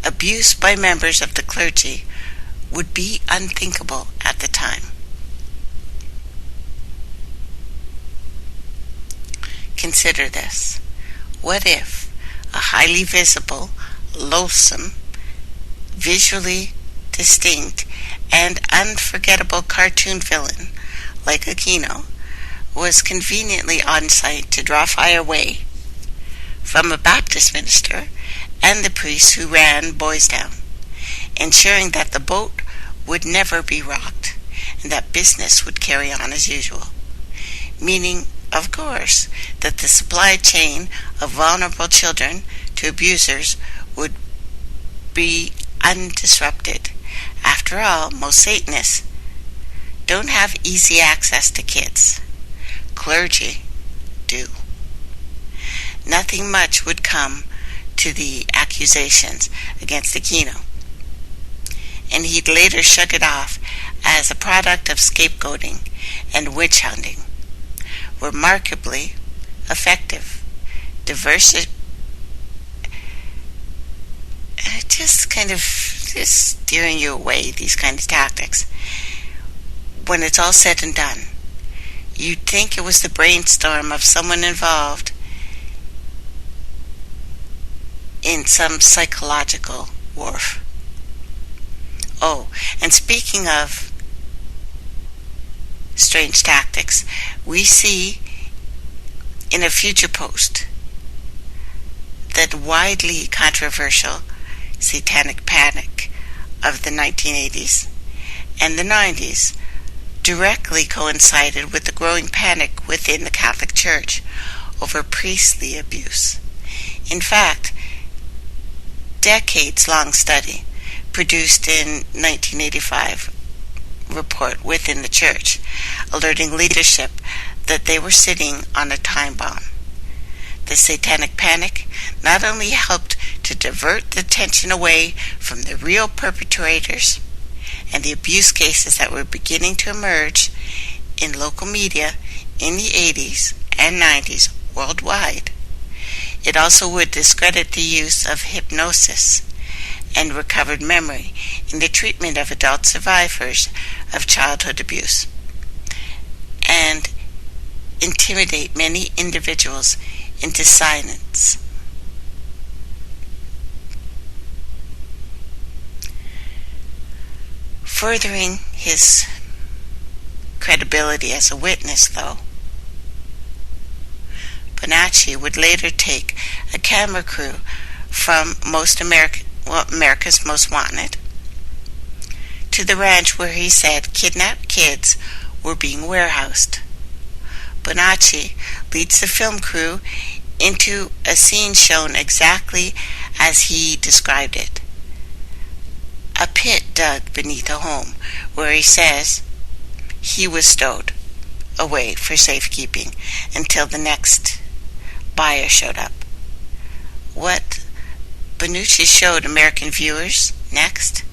abuse by members of the clergy would be unthinkable at the time. Consider this. What if a highly visible, loathsome, visually distinct, and unforgettable cartoon villain like Aquino was conveniently on site to draw fire away from a Baptist minister and the priests who ran Boys Town, ensuring that the boat would never be rocked and that business would carry on as usual, meaning, of course, that the supply chain of vulnerable children to abusers would be undisrupted. After all, most Satanists don't have easy access to kids. Clergy do. Nothing much would come to the accusations against Aquino, and he'd later shrug it off as a product of scapegoating and witch hunting. Remarkably effective. Just steering you away, these kind of tactics. When it's all said and done, you'd think it was the brainstorm of someone involved in some psychological warfare. Oh, and speaking of strange tactics, we see in a future post that widely controversial satanic panic of the 1980s and the 90s directly coincided with the growing panic within the Catholic Church over priestly abuse. In fact, decades-long study produced in 1985 report within the church, alerting leadership that they were sitting on a time bomb. The satanic panic not only helped to divert the attention away from the real perpetrators and the abuse cases that were beginning to emerge in local media in the 80s and 90s worldwide, it also would discredit the use of hypnosis and recovered memory in the treatment of adult survivors of childhood abuse, and intimidate many individuals into silence. Furthering his credibility as a witness, though, Bonacci would later take a camera crew from America's Most Wanted to the ranch where he said kidnapped kids were being warehoused. Bonacci leads the film crew into a scene shown exactly as he described it. A pit dug beneath a home where he says he was stowed away for safekeeping until the next buyer showed up. What Bonacci showed American viewers next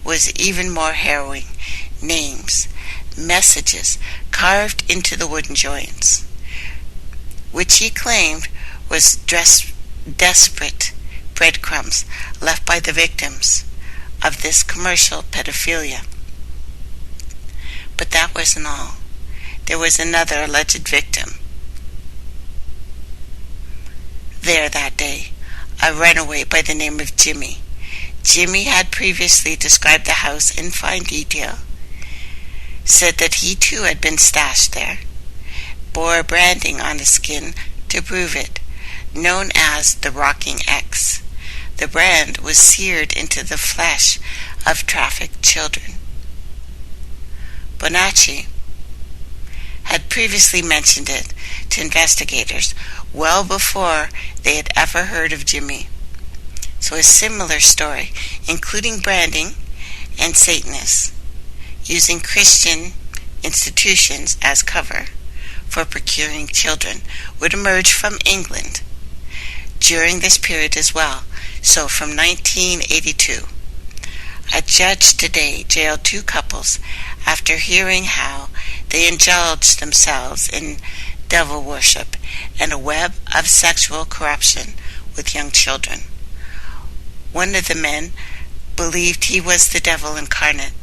was even more harrowing. Names, messages carved into the wooden joints, which he claimed was desperate breadcrumbs left by the victims of this commercial pedophilia. But that wasn't all. There was another alleged victim there that day, a runaway by the name of Jimmy. Jimmy had previously described the house in fine detail, said that he too had been stashed there, bore branding on his skin to prove it, known as the Rocking X. The brand was seared into the flesh of trafficked children. Bonacci had previously mentioned it to investigators well before they had ever heard of Jimmy. So a similar story, including branding and Satanists, using Christian institutions as cover for procuring children, would emerge from England during this period as well. So from 1982, a judge today jailed two couples after hearing how they indulged themselves in devil worship and a web of sexual corruption with young children. One of the men believed he was the devil incarnate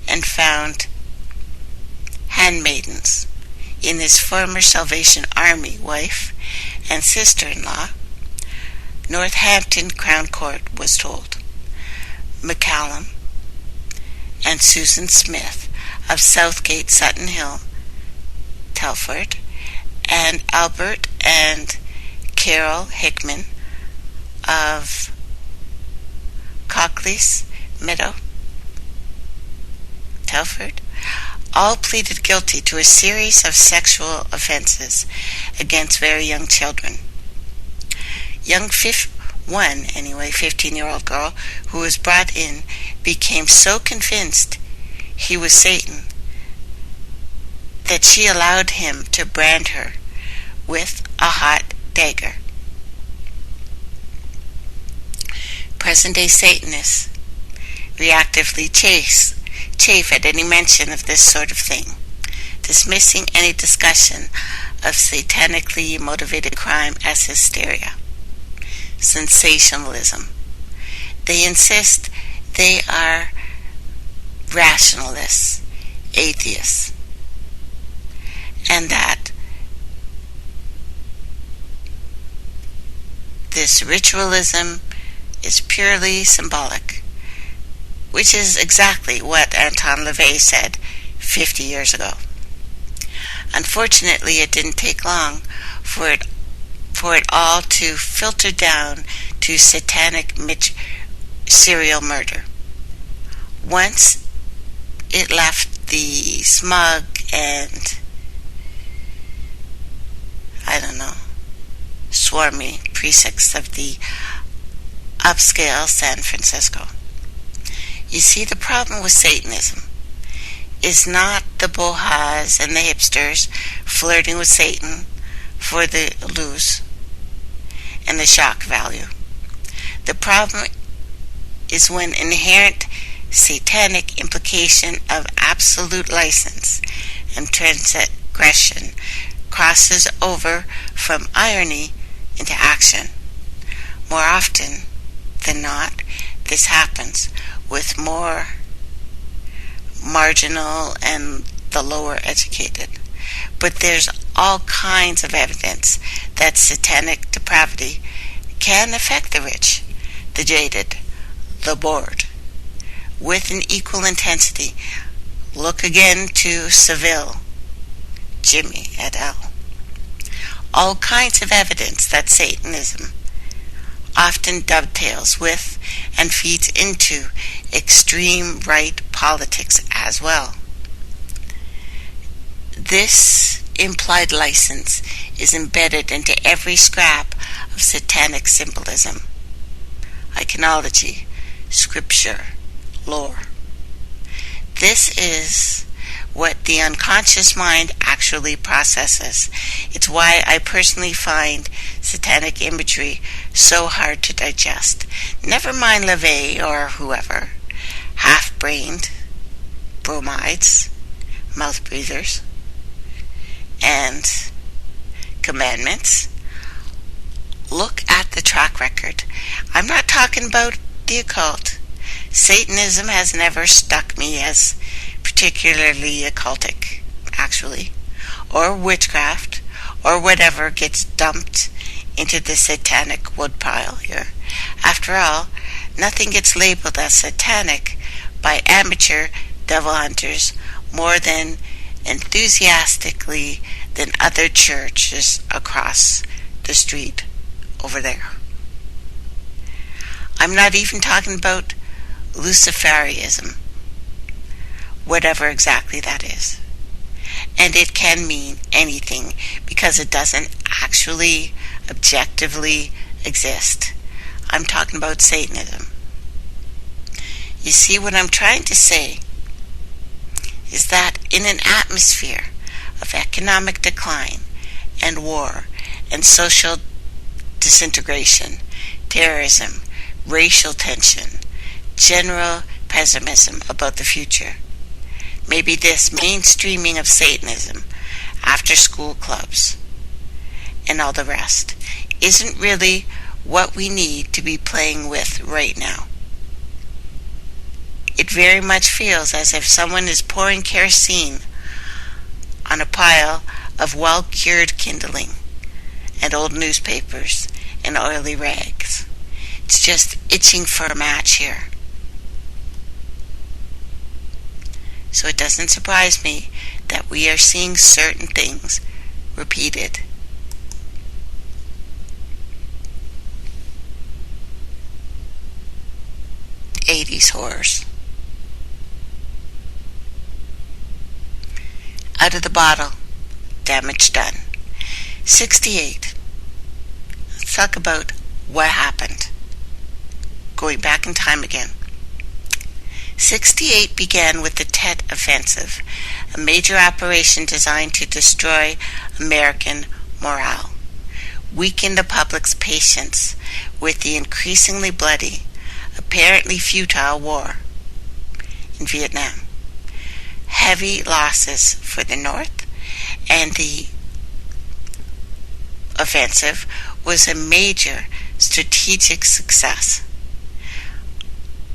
and found handmaidens in his former Salvation Army wife and sister-in-law. Northampton Crown Court was told. McCallum and Susan Smith of Southgate Sutton Hill, Telford, and Albert and Carol Hickman of Cockleys Meadow, Telford, all pleaded guilty to a series of sexual offenses against very young children. Young 15-year-old girl who was brought in became so convinced he was Satan that she allowed him to brand her with a hot dagger. Present-day Satanists reactively chafe at any mention of this sort of thing, dismissing any discussion of satanically motivated crime as hysteria, sensationalism. They insist they are rationalists, atheists, and that this ritualism is purely symbolic, which is exactly what Anton LaVey said 50 years ago. Unfortunately, it didn't take long for it all to filter down to satanic serial murder. Once it left the smug and, swarmy precincts of the upscale San Francisco. You see, the problem with Satanism is not the bohas and the hipsters flirting with Satan for the loose and the shock value. The problem is when inherent satanic implication of absolute license and transgression crosses over from irony into action. More often than not, this happens with more marginal and the lower educated. But there's all kinds of evidence that satanic depravity can affect the rich, the jaded, the bored, with an equal intensity. Look again to Seville, Jimmy et al. All kinds of evidence that Satanism often dovetails with and feeds into extreme right politics as well. This implied license is embedded into every scrap of satanic symbolism, iconology, scripture, lore. This is what the unconscious mind actually processes. It's why I personally find satanic imagery so hard to digest. Never mind LaVey or whoever. Half-brained, bromides, mouth breathers, and commandments. Look at the track record. I'm not talking about the occult. Satanism has never struck me as particularly occultic, actually, or witchcraft, or whatever gets dumped into the satanic woodpile here. After all, nothing gets labeled as satanic by amateur devil hunters more than enthusiastically than other churches across the street over there. I'm not even talking about Luciferianism, whatever exactly that is. And it can mean anything because it doesn't actually objectively exist. I'm talking about Satanism. You see, what I'm trying to say is that in an atmosphere of economic decline and war and social disintegration, terrorism, racial tension, general pessimism about the future, maybe this mainstreaming of Satanism, after-school clubs, and all the rest isn't really what we need to be playing with right now. It very much feels as if someone is pouring kerosene on a pile of well-cured kindling and old newspapers and oily rags. It's just itching for a match here. So it doesn't surprise me that we are seeing certain things repeated. '80s horrors. Out of the bottle, damage done. 68. Let's talk about what happened. Going back in time again. 68 began with the Tet Offensive, a major operation designed to destroy American morale, weaken the public's patience with the increasingly bloody, apparently futile war in Vietnam. Heavy losses for the North, and the offensive was a major strategic success.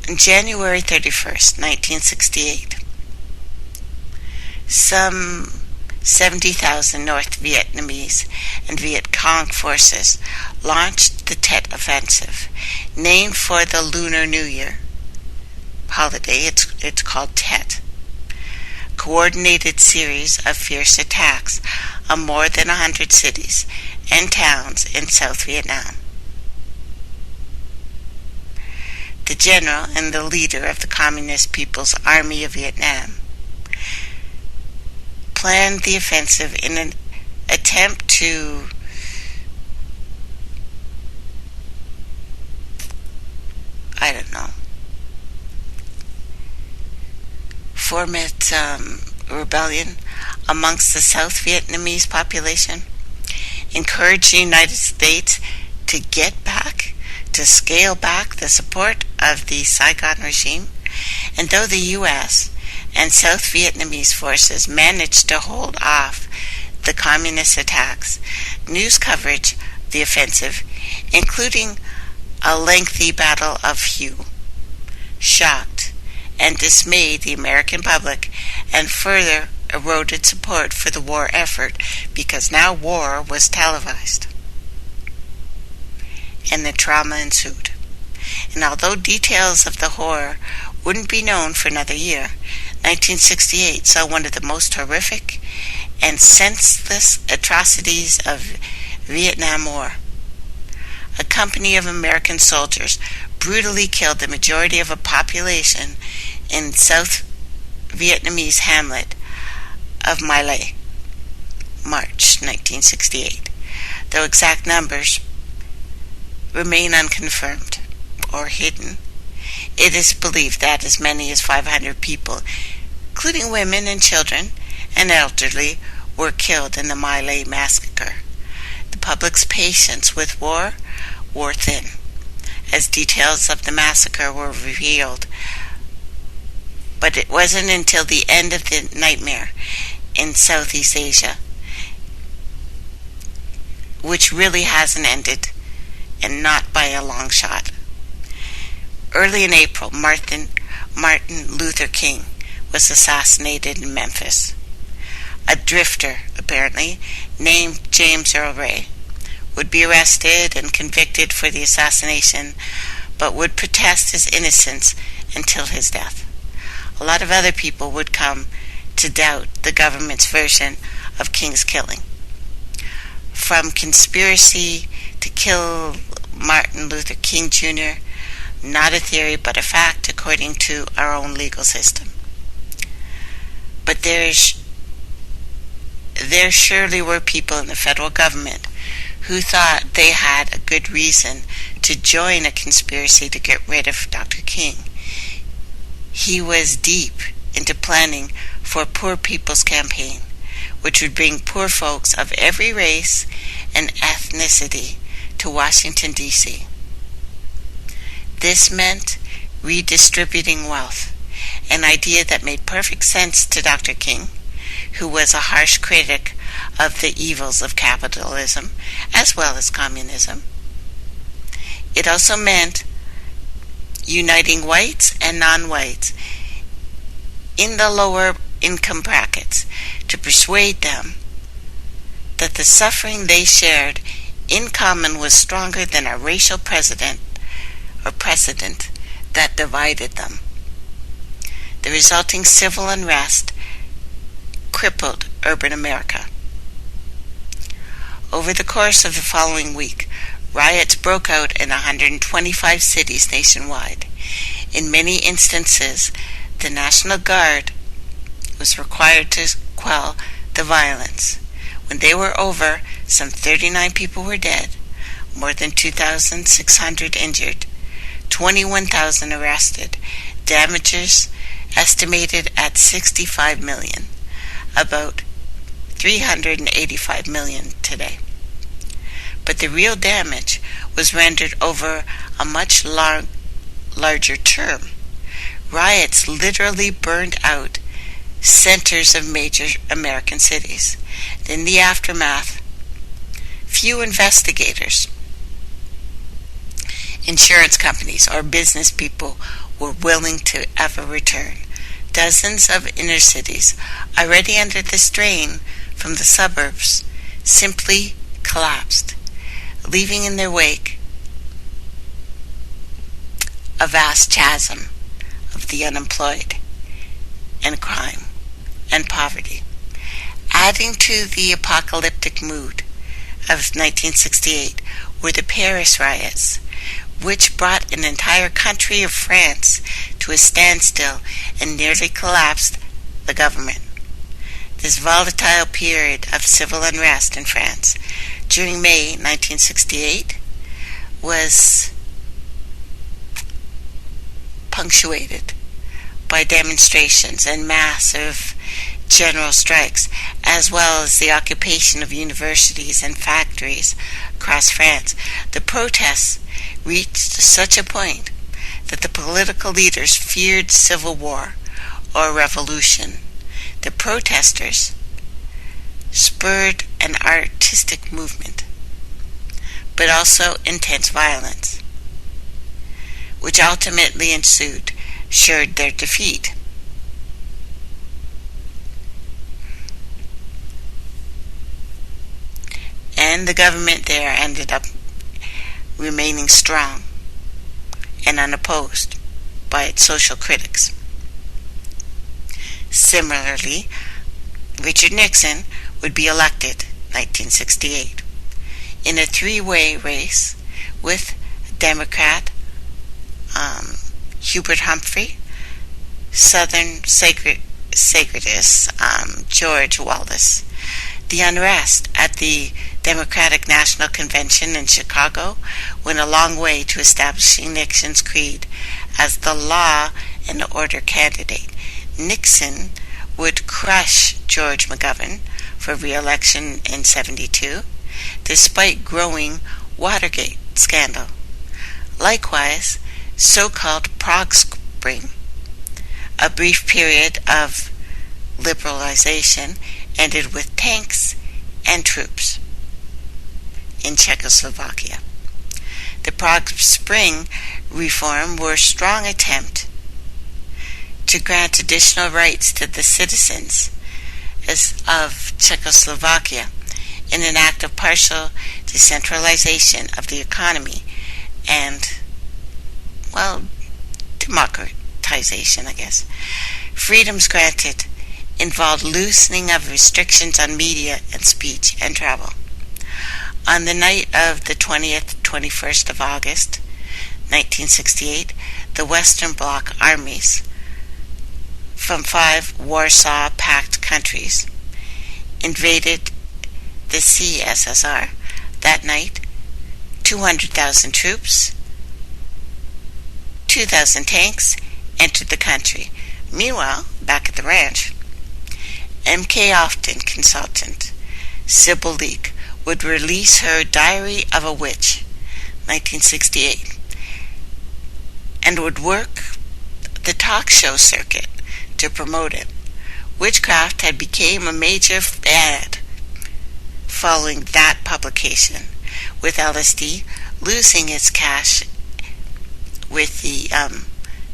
On January 31st, 1968, some 70,000 North Vietnamese and Viet Cong forces launched the Tet Offensive, named for the Lunar New Year holiday. It's called Tet. Coordinated series of fierce attacks on more than 100 cities and towns in South Vietnam. The general and the leader of the Communist People's Army of Vietnam planned the offensive in an attempt to foment rebellion amongst the South Vietnamese population, encourage the United States to scale back the support of the Saigon regime, and though the U.S. and South Vietnamese forces managed to hold off the communist attacks, news coverage of the offensive, including a lengthy battle of Hue, shocked and dismayed the American public and further eroded support for the war effort, because now war was televised. And the trauma ensued. And although details of the horror wouldn't be known for another year, 1968 saw one of the most horrific and senseless atrocities of Vietnam War. A company of American soldiers brutally killed the majority of a population in South Vietnamese hamlet of My Lai, March 1968, though exact numbers remain unconfirmed or hidden. It is believed that as many as 500 people, including women and children and elderly, were killed in the My Lai massacre. The public's patience with war wore thin, as details of the massacre were revealed. But it wasn't until the end of the nightmare in Southeast Asia, which really hasn't ended, and not by a long shot. Early in April, Martin Luther King was assassinated in Memphis. A drifter, apparently, named James Earl Ray, would be arrested and convicted for the assassination, but would protest his innocence until his death. A lot of other people would come to doubt the government's version of King's killing. From conspiracy to kill Martin Luther King Jr., not a theory but a fact according to our own legal system. But there surely were people in the federal government who thought they had a good reason to join a conspiracy to get rid of Dr. King. He was deep into planning for a Poor People's Campaign, which would bring poor folks of every race and ethnicity to Washington, D.C. This meant redistributing wealth, an idea that made perfect sense to Dr. King, who was a harsh critic of the evils of capitalism as well as communism. It also meant uniting whites and non-whites in the lower income brackets to persuade them that the suffering they shared in common was stronger than a racial precedent that divided them. The resulting civil unrest crippled urban America. Over the course of the following week, riots broke out in 125 cities nationwide. In many instances, the National Guard was required to quell the violence. When they were over, some 39 people were dead, more than 2,600 injured, 21,000 arrested, damages estimated at $65 million, about $385 million today. But the real damage was rendered over a much larger term. Riots literally burned out centers of major American cities. In the aftermath, few investigators, insurance companies, or business people were willing to ever return. Dozens of inner cities, already under the strain from the suburbs simply collapsed, leaving in their wake a vast chasm of the unemployed and crime and poverty. Adding to the apocalyptic mood of 1968 were the Paris riots, which brought an entire country of France to a standstill and nearly collapsed the government. This volatile period of civil unrest in France during May 1968 was punctuated by demonstrations and massive general strikes, as well as the occupation of universities and factories across France. The protests reached such a point that the political leaders feared civil war or revolution. The protesters spurred an artistic movement, but also intense violence, which ultimately ensued, assured their defeat. And the government there ended up remaining strong and unopposed by its social critics. Similarly, Richard Nixon would be elected 1968 in a three-way race with Democrat Hubert Humphrey, Southern separatist George Wallace. The unrest at the Democratic National Convention in Chicago went a long way to establishing Nixon's creed as the law and order candidate. Nixon would crush George McGovern for re-election in 72, despite growing Watergate scandal. Likewise, so-called Prague Spring, a brief period of liberalization, ended with tanks and troops in Czechoslovakia. The Prague Spring reform were a strong attempt to grant additional rights to the citizens of Czechoslovakia in an act of partial decentralization of the economy and, democratization, I guess. Freedoms granted involved loosening of restrictions on media and speech and travel. On the night of the 21st of August, 1968, the Western Bloc armies from 5 Warsaw Pact countries invaded the CSSR. That night, 200,000 troops, 2,000 tanks entered the country. Meanwhile, back at the ranch, MKOFTEN consultant Sybil Leek would release her Diary of a Witch, 1968, and would work the talk show circuit to promote it. Witchcraft had become a major fad following that publication, with LSD losing its cash with the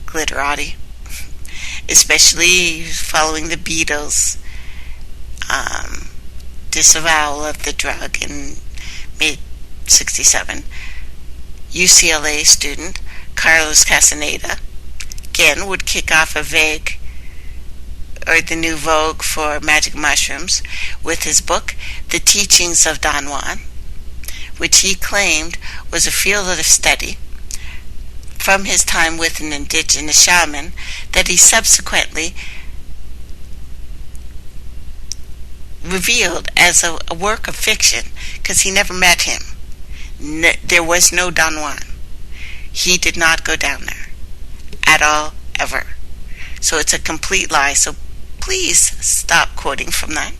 glitterati, especially following the Beatles' disavowal of the drug in mid-67. UCLA student Carlos Castaneda again would kick off the new vogue for magic mushrooms with his book, The Teachings of Don Juan, which he claimed was a field of study from his time with an indigenous shaman that he subsequently revealed as a work of fiction because he never met him. There was no Don Juan. He did not go down there at all, ever. So it's a complete lie. So please stop quoting from that.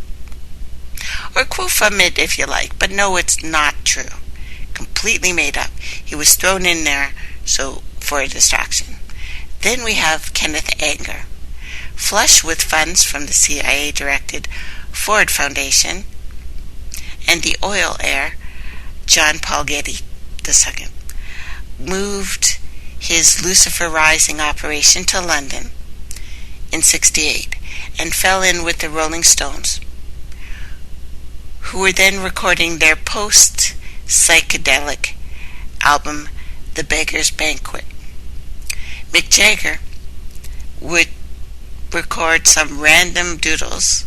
Or quote from it if you like, but no, it's not true. Completely made up. He was thrown in there for a distraction. Then we have Kenneth Anger, flush with funds from the CIA-directed Ford Foundation and the oil heir John Paul Getty II, moved his Lucifer Rising operation to London in 68 and fell in with the Rolling Stones, who were then recording their post-psychedelic album, The Beggar's Banquet. Mick Jagger would record some random doodles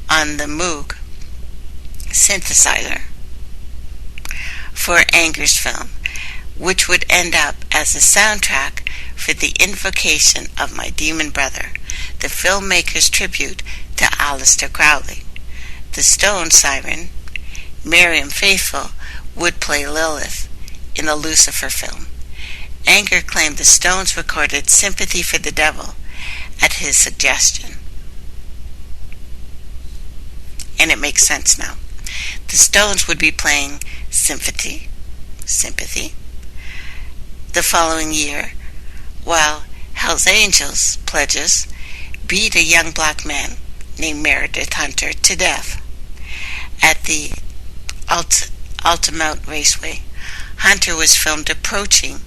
on the Moog synthesizer for Anger's film, which would end up as a soundtrack for The Invocation of My Demon Brother, the filmmaker's tribute to Aleister Crowley. The Stone siren, Miriam Faithfull, would play Lilith in the Lucifer film. Anger claimed the Stones recorded Sympathy for the Devil at his suggestion. And it makes sense now. The Stones would be playing Sympathy, the following year, while Hell's Angels pledges beat a young black man named Meredith Hunter to death at the Altamont Raceway. Hunter was filmed approaching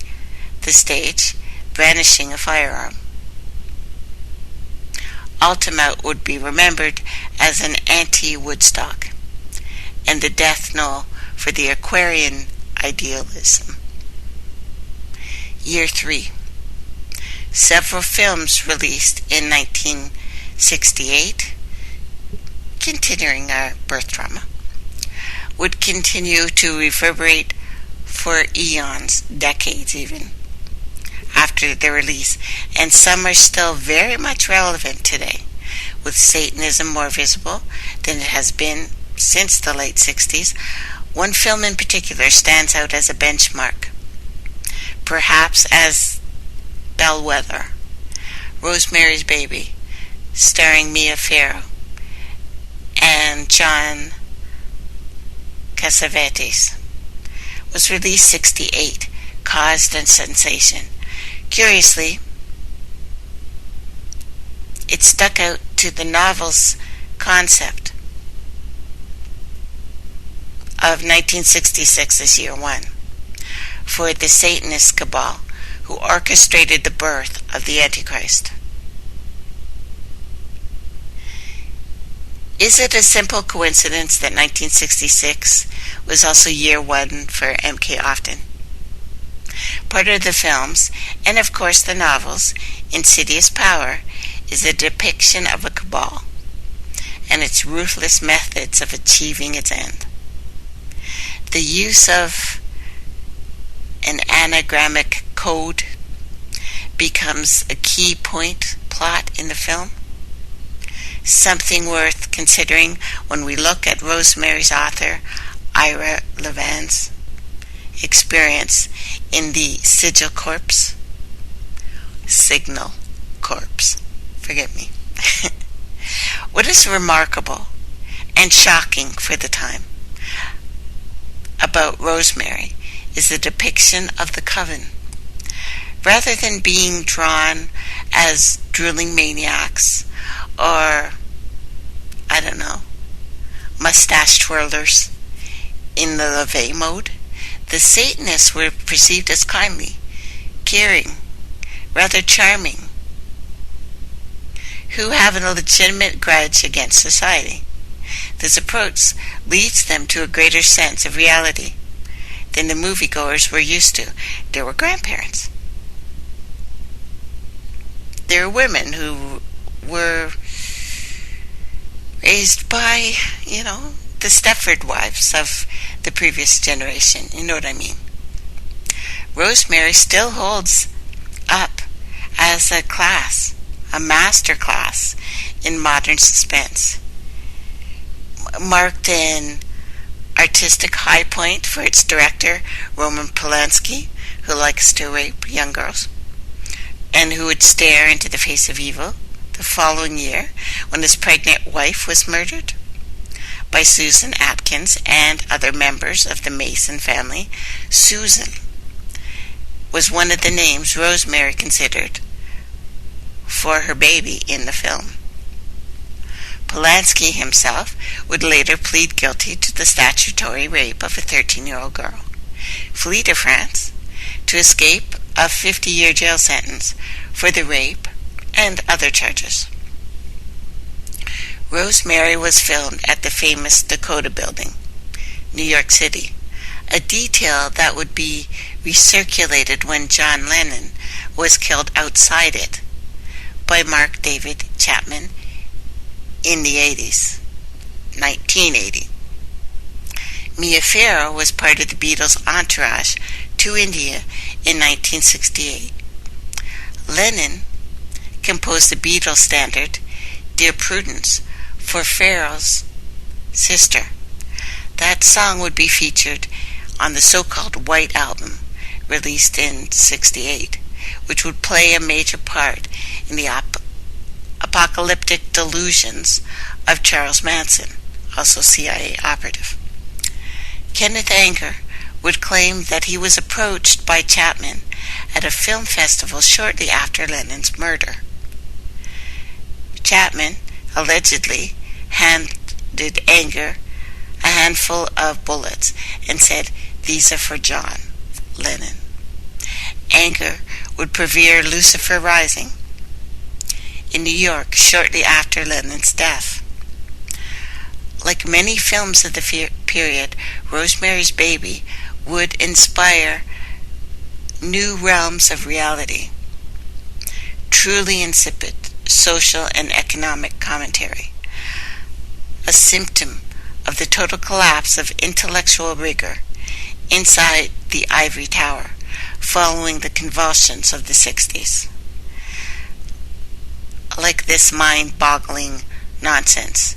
the stage, brandishing a firearm. Altamont would be remembered as an anti-Woodstock and the death knell for the Aquarian idealism. Year 3. Several films released in 1968, continuing our birth drama, would continue to reverberate for eons, decades even, after their release, and some are still very much relevant today, with Satanism more visible than it has been since the late 60s. One film in particular stands out as a benchmark, perhaps as bellwether: Rosemary's Baby, starring Mia Farrow and John Cassavetes, was released 1968, caused a sensation. Curiously, it stuck out to the novel's concept of 1966's Year One, for the Satanist cabal who orchestrated the birth of the Antichrist. Is it a simple coincidence that 1966 was also Year One for MKOFTEN? Part of the films, and of course the novels, Insidious Power is a depiction of a cabal and its ruthless methods of achieving its end. The use of an anagrammic code becomes a key plot in the film, something worth considering when we look at Rosemary's author Ira Levin's experience in the Signal Corps. Forgive me. What is remarkable and shocking for the time about Rosemary is the depiction of the coven. Rather than being drawn as drooling maniacs or, I don't know, mustache twirlers in the LaVey mode, the Satanists were perceived as kindly, caring, rather charming, who have a legitimate grudge against society. This approach leads them to a greater sense of reality than the moviegoers were used to. There were grandparents. There were women who were raised by, the Stepford wives of the previous generation. You know what I mean? Rosemary still holds up as a class, a master class in modern suspense, marked an artistic high point for its director, Roman Polanski, who likes to rape young girls, and who would stare into the face of evil the following year when his pregnant wife was murdered by Susan Atkins and other members of the Mason family. Susan was one of the names Rosemary considered for her baby in the film. Polanski himself would later plead guilty to the statutory rape of a 13-year-old girl, flee to France to escape a 50-year jail sentence for the rape and other charges. Rosemary was filmed at the famous Dakota Building, New York City, a detail that would be recirculated when John Lennon was killed outside it by Mark David Chapman in the 80s, 1980. Mia Farrow was part of the Beatles' entourage to India in 1968. Lennon composed the Beatles standard, Dear Prudence, for Farrow's sister. That song would be featured on the so-called White Album, released in '68, which would play a major part in the apocalyptic delusions of Charles Manson, also CIA operative. Kenneth Anger would claim that he was approached by Chapman at a film festival shortly after Lennon's murder. Chapman allegedly handed Anger a handful of bullets and said, "These are for John Lennon." Anger would premiere Lucifer Rising in New York shortly after Lennon's death. Like many films of the period, Rosemary's Baby would inspire new realms of reality, truly insipid social and economic commentary, a symptom of the total collapse of intellectual rigor inside the ivory tower following the convulsions of the 60s. Like this mind-boggling nonsense,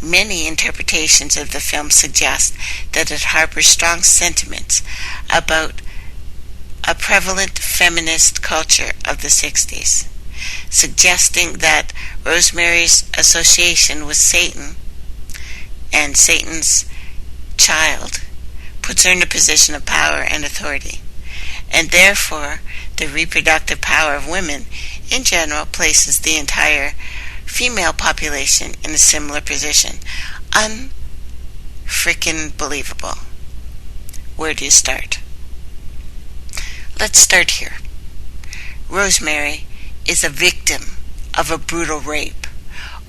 many interpretations of the film suggest that it harbors strong sentiments about a prevalent feminist culture of the 60s, suggesting that Rosemary's association with Satan and Satan's child puts her in a position of power and authority, and therefore the reproductive power of women in general places the entire female population in a similar position. Unfrickin' believable. Where do you start? Let's start here. Rosemary is a victim of a brutal rape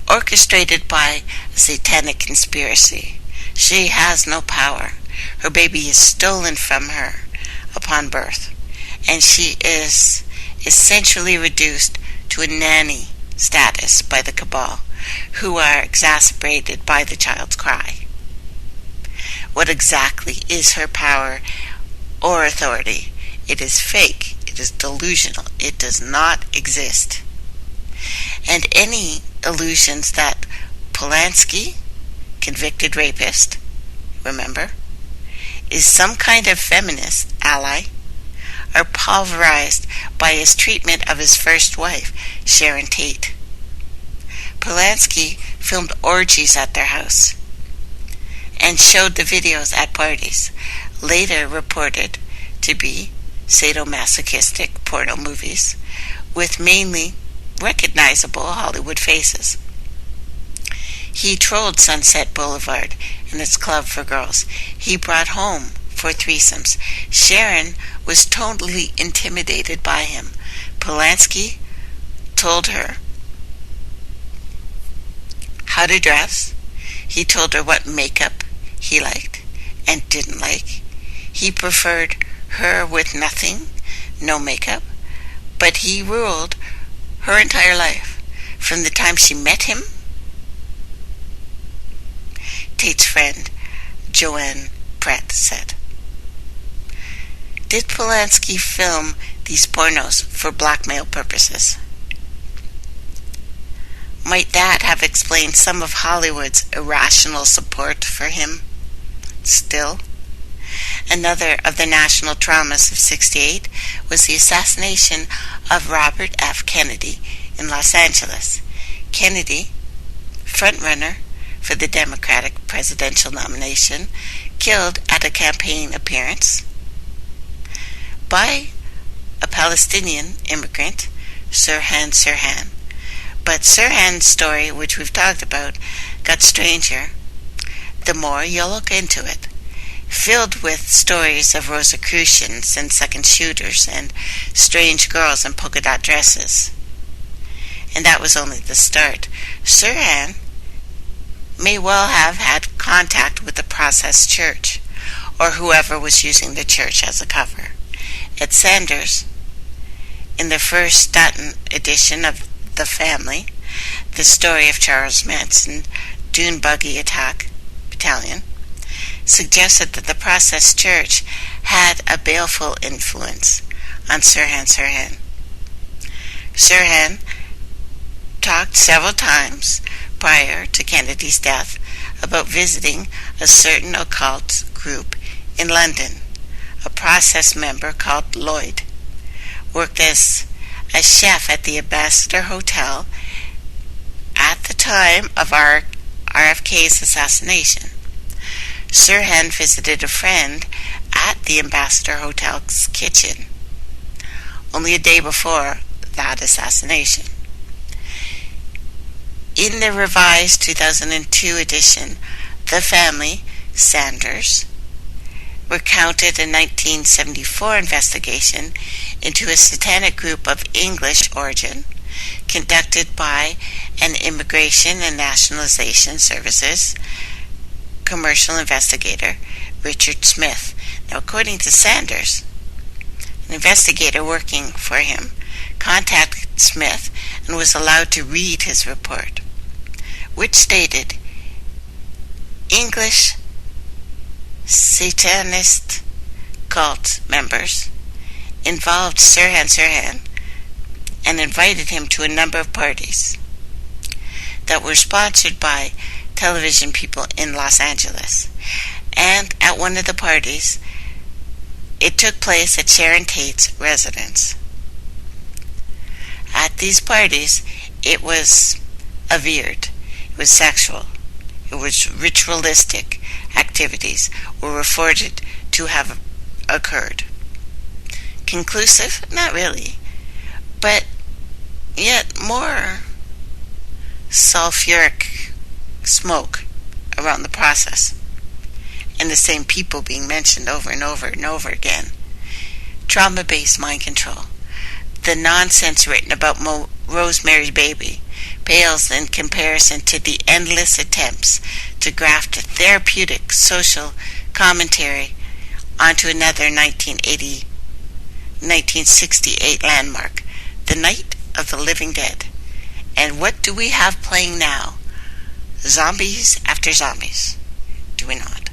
orchestrated by a satanic conspiracy. She has no power. Her baby is stolen from her upon birth, and she is essentially reduced to a nanny status by the cabal, who are exacerbated by the child's cry. What exactly is her power or authority? It is fake. It is delusional. It does not exist. And any illusions that Polanski, convicted rapist, remember, is some kind of feminist ally, are pulverized by his treatment of his first wife, Sharon Tate. Polanski filmed orgies at their house and showed the videos at parties, later reported to be sadomasochistic porno movies with mainly recognizable Hollywood faces. He trolled Sunset Boulevard and its club for girls. He brought home for threesomes. Sharon was totally intimidated by him. Polanski told her how to dress. He told her what makeup he liked and didn't like. He preferred her with nothing, no makeup, but he ruled her entire life from the time she met him. Tate's friend, Joanne Pratt, said, "Did Polanski film these pornos for blackmail purposes? Might that have explained some of Hollywood's irrational support for him? Still, another of the national traumas of '68 was the assassination of Robert F. Kennedy in Los Angeles. Kennedy, frontrunner for the Democratic presidential nomination, killed at a campaign appearance by a Palestinian immigrant, Sirhan Sirhan. But Sirhan's story, which we've talked about, got stranger the more you look into it, filled with stories of Rosicrucians and second shooters and strange girls in polka dot dresses. And that was only the start. Sirhan may well have had contact with the processed church, or whoever was using the church as a cover. At Sanders, in the first Dutton edition of The Family, the story of Charles Manson Dune Buggy Attack Battalion, suggested that the processed church had a baleful influence on Sirhan Sirhan. Sirhan talked several times prior to Kennedy's death about visiting a certain occult group in London. A process member called Lloyd worked as a chef at the Ambassador Hotel at the time of RFK's assassination. Sirhan visited a friend at the Ambassador Hotel's kitchen only a day before that assassination. In the revised 2002 edition, The Family, Sanders recounted a 1974 investigation into a satanic group of English origin conducted by an Immigration and Nationalization Services commercial investigator, Richard Smith. Now, according to Sanders, an investigator working for him contacted Smith and was allowed to read his report, which stated English Satanist cult members involved Sirhan Sirhan and invited him to a number of parties that were sponsored by television people in Los Angeles. And at one of the parties, it took place at Sharon Tate's residence. At these parties, it was averred, it was sexual, it was ritualistic activities were reported to have occurred. Conclusive? Not really. But yet more sulfuric smoke around the process, and the same people being mentioned over and over and over again. Trauma-based mind control. The nonsense written about Rosemary's Baby pales in comparison to the endless attempts to graft a therapeutic social commentary onto another 1968 landmark, The Night of the Living Dead. And what do we have playing now? Zombies after zombies, do we not?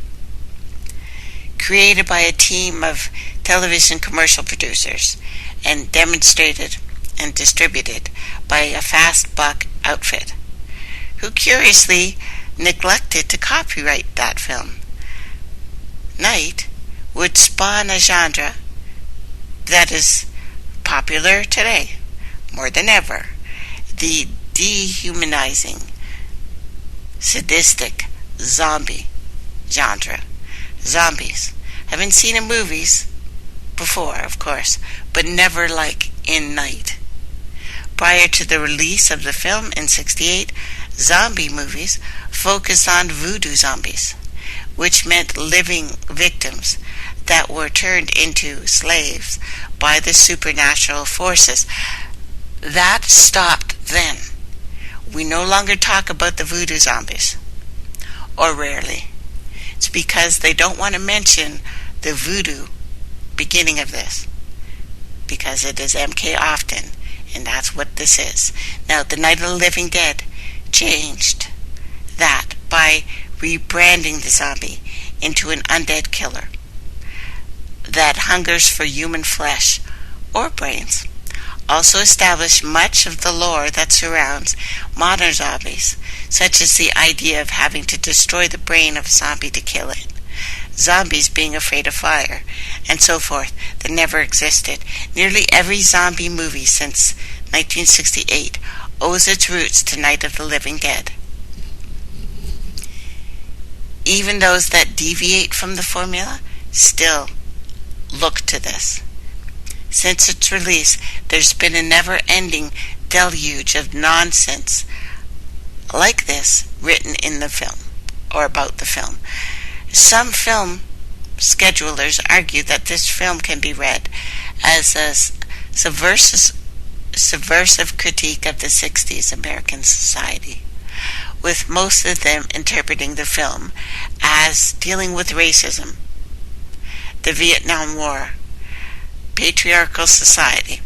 Created by a team of television commercial producers and demonstrated and distributed by a fast buck outfit, who curiously neglected to copyright that film. Night would spawn a genre that is popular today, more than ever, the dehumanizing, sadistic zombie genre. Zombies have been seen in movies before, of course, but never like in Night. Prior to the release of the film in '68, zombie movies focused on voodoo zombies, which meant living victims that were turned into slaves by the supernatural forces. That stopped then. We no longer talk about the voodoo zombies, or rarely. It's because they don't want to mention the voodoo beginning of this, because it is MKOFTEN, and that's what this is. Now, the Night of the Living Dead changed that by rebranding the zombie into an undead killer that hungers for human flesh or brains. Also established much of the lore that surrounds modern zombies, such as the idea of having to destroy the brain of a zombie to kill it, zombies being afraid of fire, and so forth, that never existed. Nearly every zombie movie since 1968 owes its roots to Night of the Living Dead. Even those that deviate from the formula still look to this. Since its release, there's been a never-ending deluge of nonsense like this written in the film, or about the film. Some film schedulers argue that this film can be read as a subversive critique of the 60s American society, with most of them interpreting the film as dealing with racism, the Vietnam War, patriarchal society,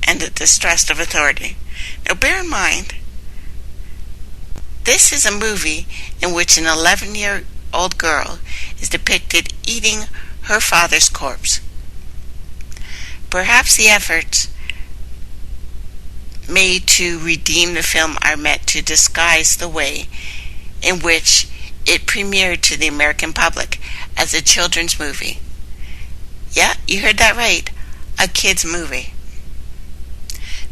and the distrust of authority. Now bear in mind, this is a movie in which an 11-year-old girl is depicted eating her father's corpse. Perhaps the efforts made to redeem the film are meant to disguise the way in which it premiered to the American public as a children's movie. Yeah, you heard that right, a kid's movie.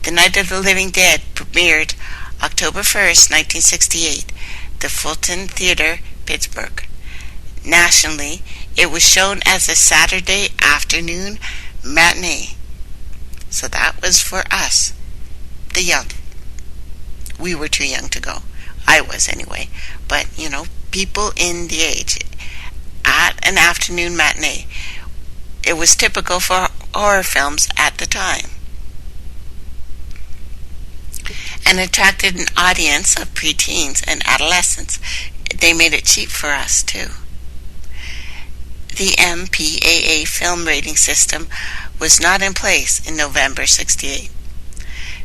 The Night of the Living Dead premiered October 1st, 1968, the Fulton Theater, Pittsburgh. Nationally, it was shown as a Saturday afternoon matinee. So that was for us, the young. We were too young to go. I was anyway. But, people in the age. At an afternoon matinee. It was typical for horror films at the time. And attracted an audience of preteens and adolescents. They made it cheap for us, too. The MPAA film rating system was not in place in November 68.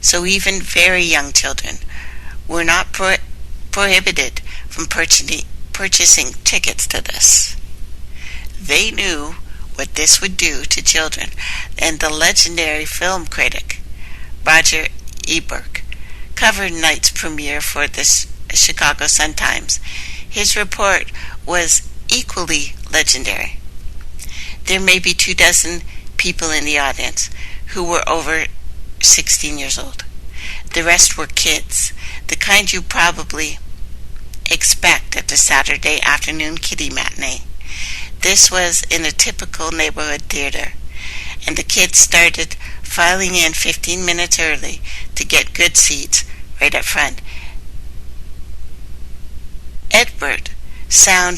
So even very young children were not prohibited from purchasing tickets to this. They knew what this would do to children, and the legendary film critic Roger Ebert covered night's premiere for the Chicago Sun-Times. His report was equally legendary. There may be 24 people in the audience who were over 16 years old. The rest were kids, the kind you probably expect at the Saturday afternoon kiddie matinee. This was in a typical neighborhood theater, and the kids started filing in 15 minutes early to get good seats right up front. Edward saw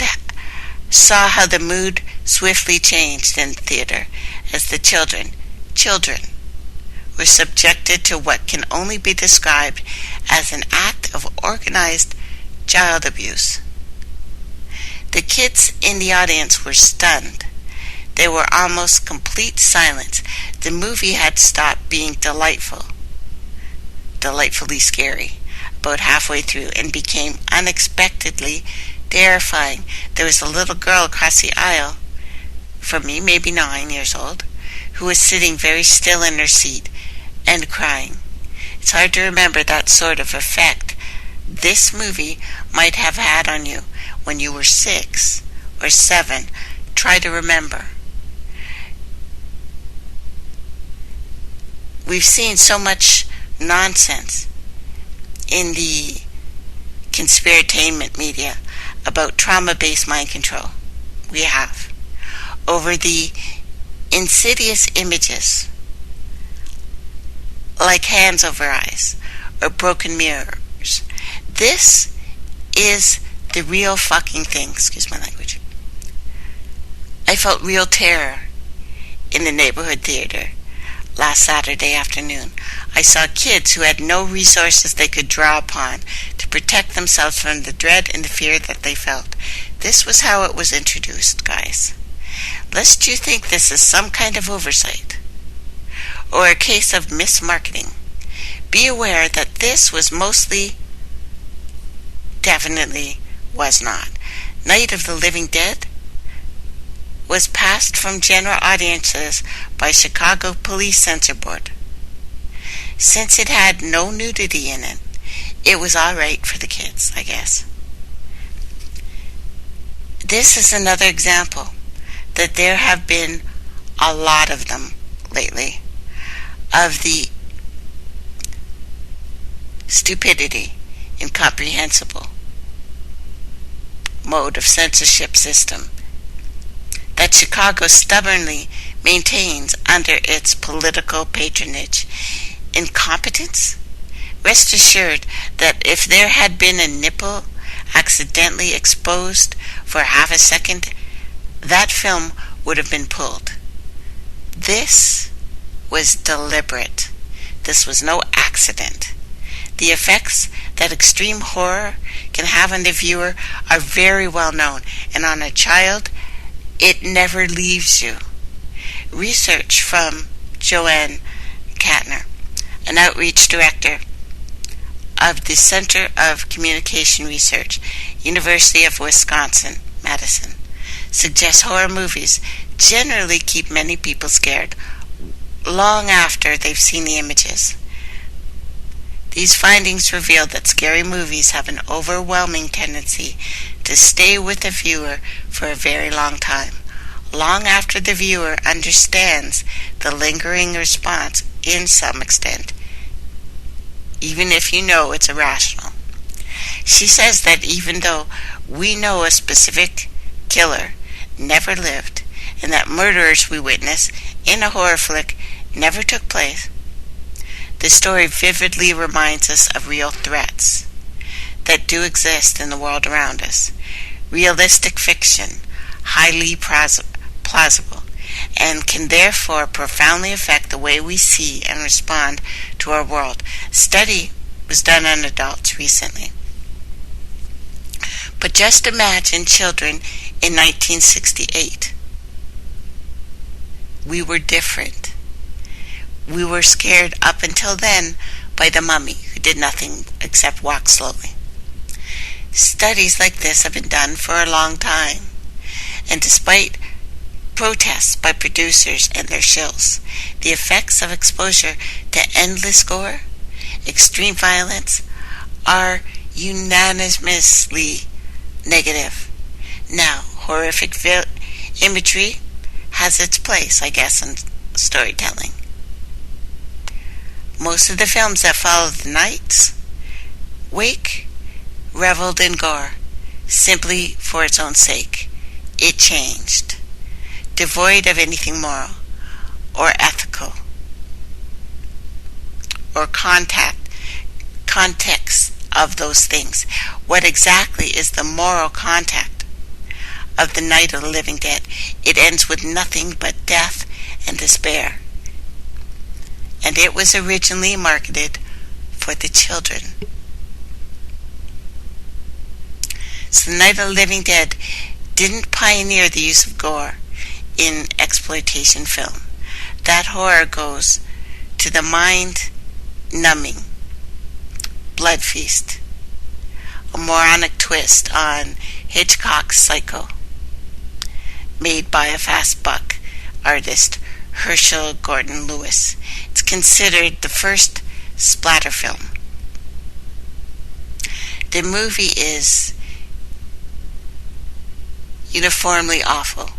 how the mood swiftly changed in the theater as the children were subjected to what can only be described as an act of organized child abuse. The kids in the audience were stunned. There were almost complete silence. The movie had stopped being delightfully scary, about halfway through, and became unexpectedly terrifying. There was a little girl across the aisle from me, maybe 9 years old, who was sitting very still in her seat and crying. It's hard to remember that sort of effect this movie might have had on you when you were 6 or 7. Try to remember. We've seen so much nonsense in the conspiratainment media about trauma-based mind control. We have. Over the insidious images like hands over eyes or broken mirrors. This is the real fucking thing. Excuse my language. I felt real terror in the neighborhood theater last Saturday afternoon. I saw kids who had no resources they could draw upon to protect themselves from the dread and the fear that they felt. This was how it was introduced, guys. Lest you think this is some kind of oversight or a case of mismarketing, be aware that this was definitely was not. Night of the Living Dead was passed from general audiences by Chicago Police Censor Board. Since it had no nudity in it, it was all right for the kids, I guess. This is another example that there have been a lot of them lately, of the stupidity, incomprehensible mode of censorship system that Chicago stubbornly maintains under its political patronage. Incompetence? Rest assured that if there had been a nipple accidentally exposed for half a second, that film would have been pulled. This was deliberate. This was no accident. The effects that extreme horror can have on the viewer are very well known, and on a child, it never leaves you. Research from Joanne Katner, an outreach director of the Center of Communication Research, University of Wisconsin-Madison, suggests horror movies generally keep many people scared long after they've seen the images. These findings reveal that scary movies have an overwhelming tendency to stay with the viewer for a very long time, long after the viewer understands the lingering response in some extent, even if you know it's irrational. She says that even though we know a specific killer never lived, and that murderers we witness in a horror flick never took place, the story vividly reminds us of real threats that do exist in the world around us. Realistic fiction, highly plausible, and can therefore profoundly affect the way we see and respond to our world. A study was done on adults recently. But just imagine children in 1968. We were different. We were scared up until then by the mummy, who did nothing except walk slowly. Studies like this have been done for a long time, and despite protests by producers and their shills, the effects of exposure to endless gore, extreme violence, are unanimously negative. Now, horrific imagery has its place, I guess, in storytelling. Most of the films that followed the Night's Wake reveled in gore simply for its own sake. It changed, devoid of anything moral or ethical or context of those things. What exactly is the moral contact of the Night of the Living Dead? It ends with nothing but death and despair. And it was originally marketed for the children. So the Night of the Living Dead didn't pioneer the use of gore in exploitation film. That horror goes to the mind-numbing blood feast, a moronic twist on Hitchcock's Psycho, made by a fast buck artist Herschel Gordon Lewis. It's considered the first splatter film. The movie is uniformly awful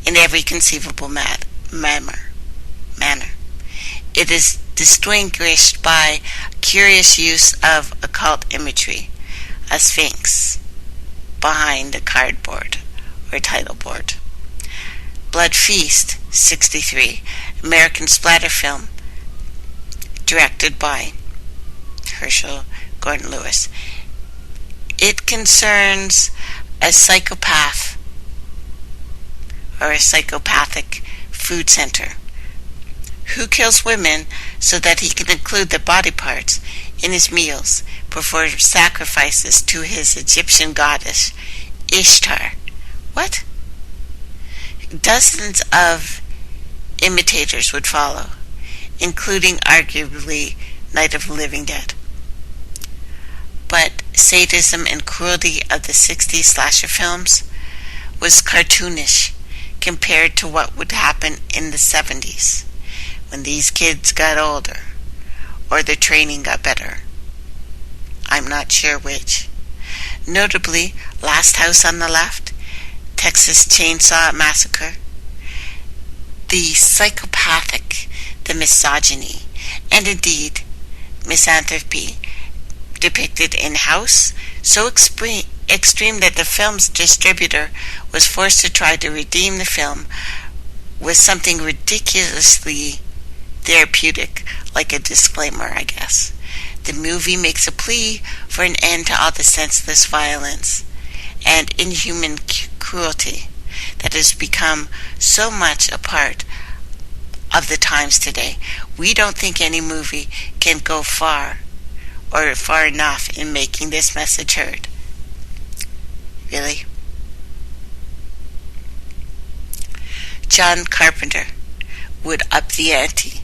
in every conceivable manner. It is distinguished by curious use of occult imagery, a sphinx behind a cardboard or title board. Blood Feast, 1963, American splatter film, directed by Herschel Gordon Lewis. It concerns a psychopath or a psychopathic food center who kills women so that he can include their body parts in his meals, performs sacrifices to his Egyptian goddess Ishtar. What? Dozens of imitators would follow, including arguably Night of the Living Dead. But sadism and cruelty of the 60s slasher films was cartoonish compared to what would happen in the 70s when these kids got older or their training got better. I'm not sure which. Notably, Last House on the Left, Texas Chainsaw Massacre, the psychopathic, the misogyny, and indeed misanthropy depicted in House, so extreme that the film's distributor was forced to try to redeem the film with something ridiculously therapeutic, like a disclaimer, I guess. The movie makes a plea for an end to all the senseless violence and inhuman cruelty that has become so much a part of the times today. We don't think any movie can go far or far enough in making this message heard. Really? John Carpenter would up the ante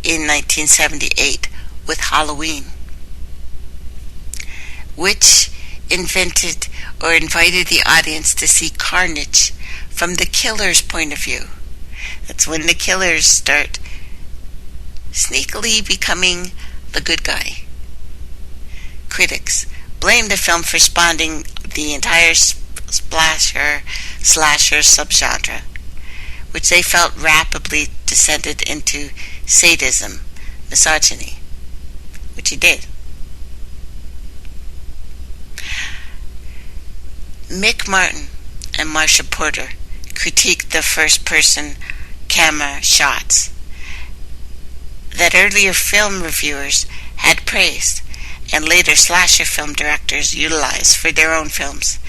in 1978 with Halloween, which invented or invited the audience to see carnage from the killer's point of view. That's when the killers start sneakily becoming the good guy. Critics blame the film for spawning the entire slasher subgenre, which they felt rapidly descended into sadism, misogyny, which he did. Mick Martin and Marsha Porter critiqued the first-person camera shots that earlier film reviewers had praised and later slasher film directors utilized for their own films,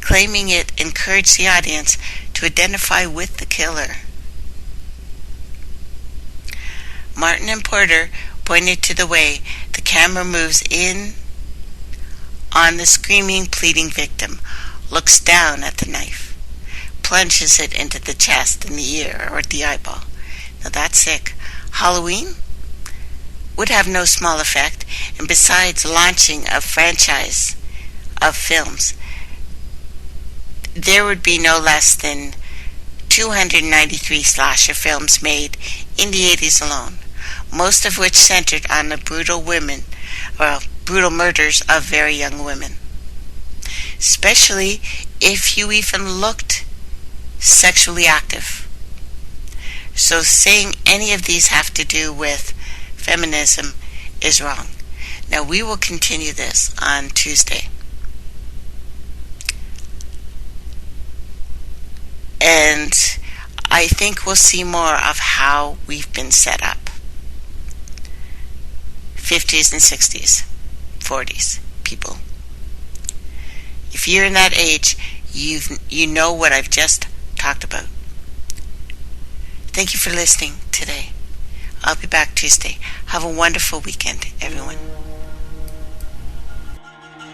claiming it encouraged the audience to identify with the killer. Martin and Porter pointed to the way the camera moves in on the screaming, pleading victim, looks down at the knife, plunges it into the chest and the ear or the eyeball. Now that's sick. Halloween would have no small effect, and besides launching a franchise of films, there would be no less than 293 slasher films made in the 80s alone, most of which centered on the brutal murders of very young women, especially if you even looked sexually active. So saying any of these have to do with feminism is wrong. Now we will continue this on Tuesday. And I think we'll see more of how we've been set up. 50s and 60s, 40s people. If you're in that age, you know what I've just talked about. Thank you for listening today. I'll be back Tuesday. Have a wonderful weekend, everyone.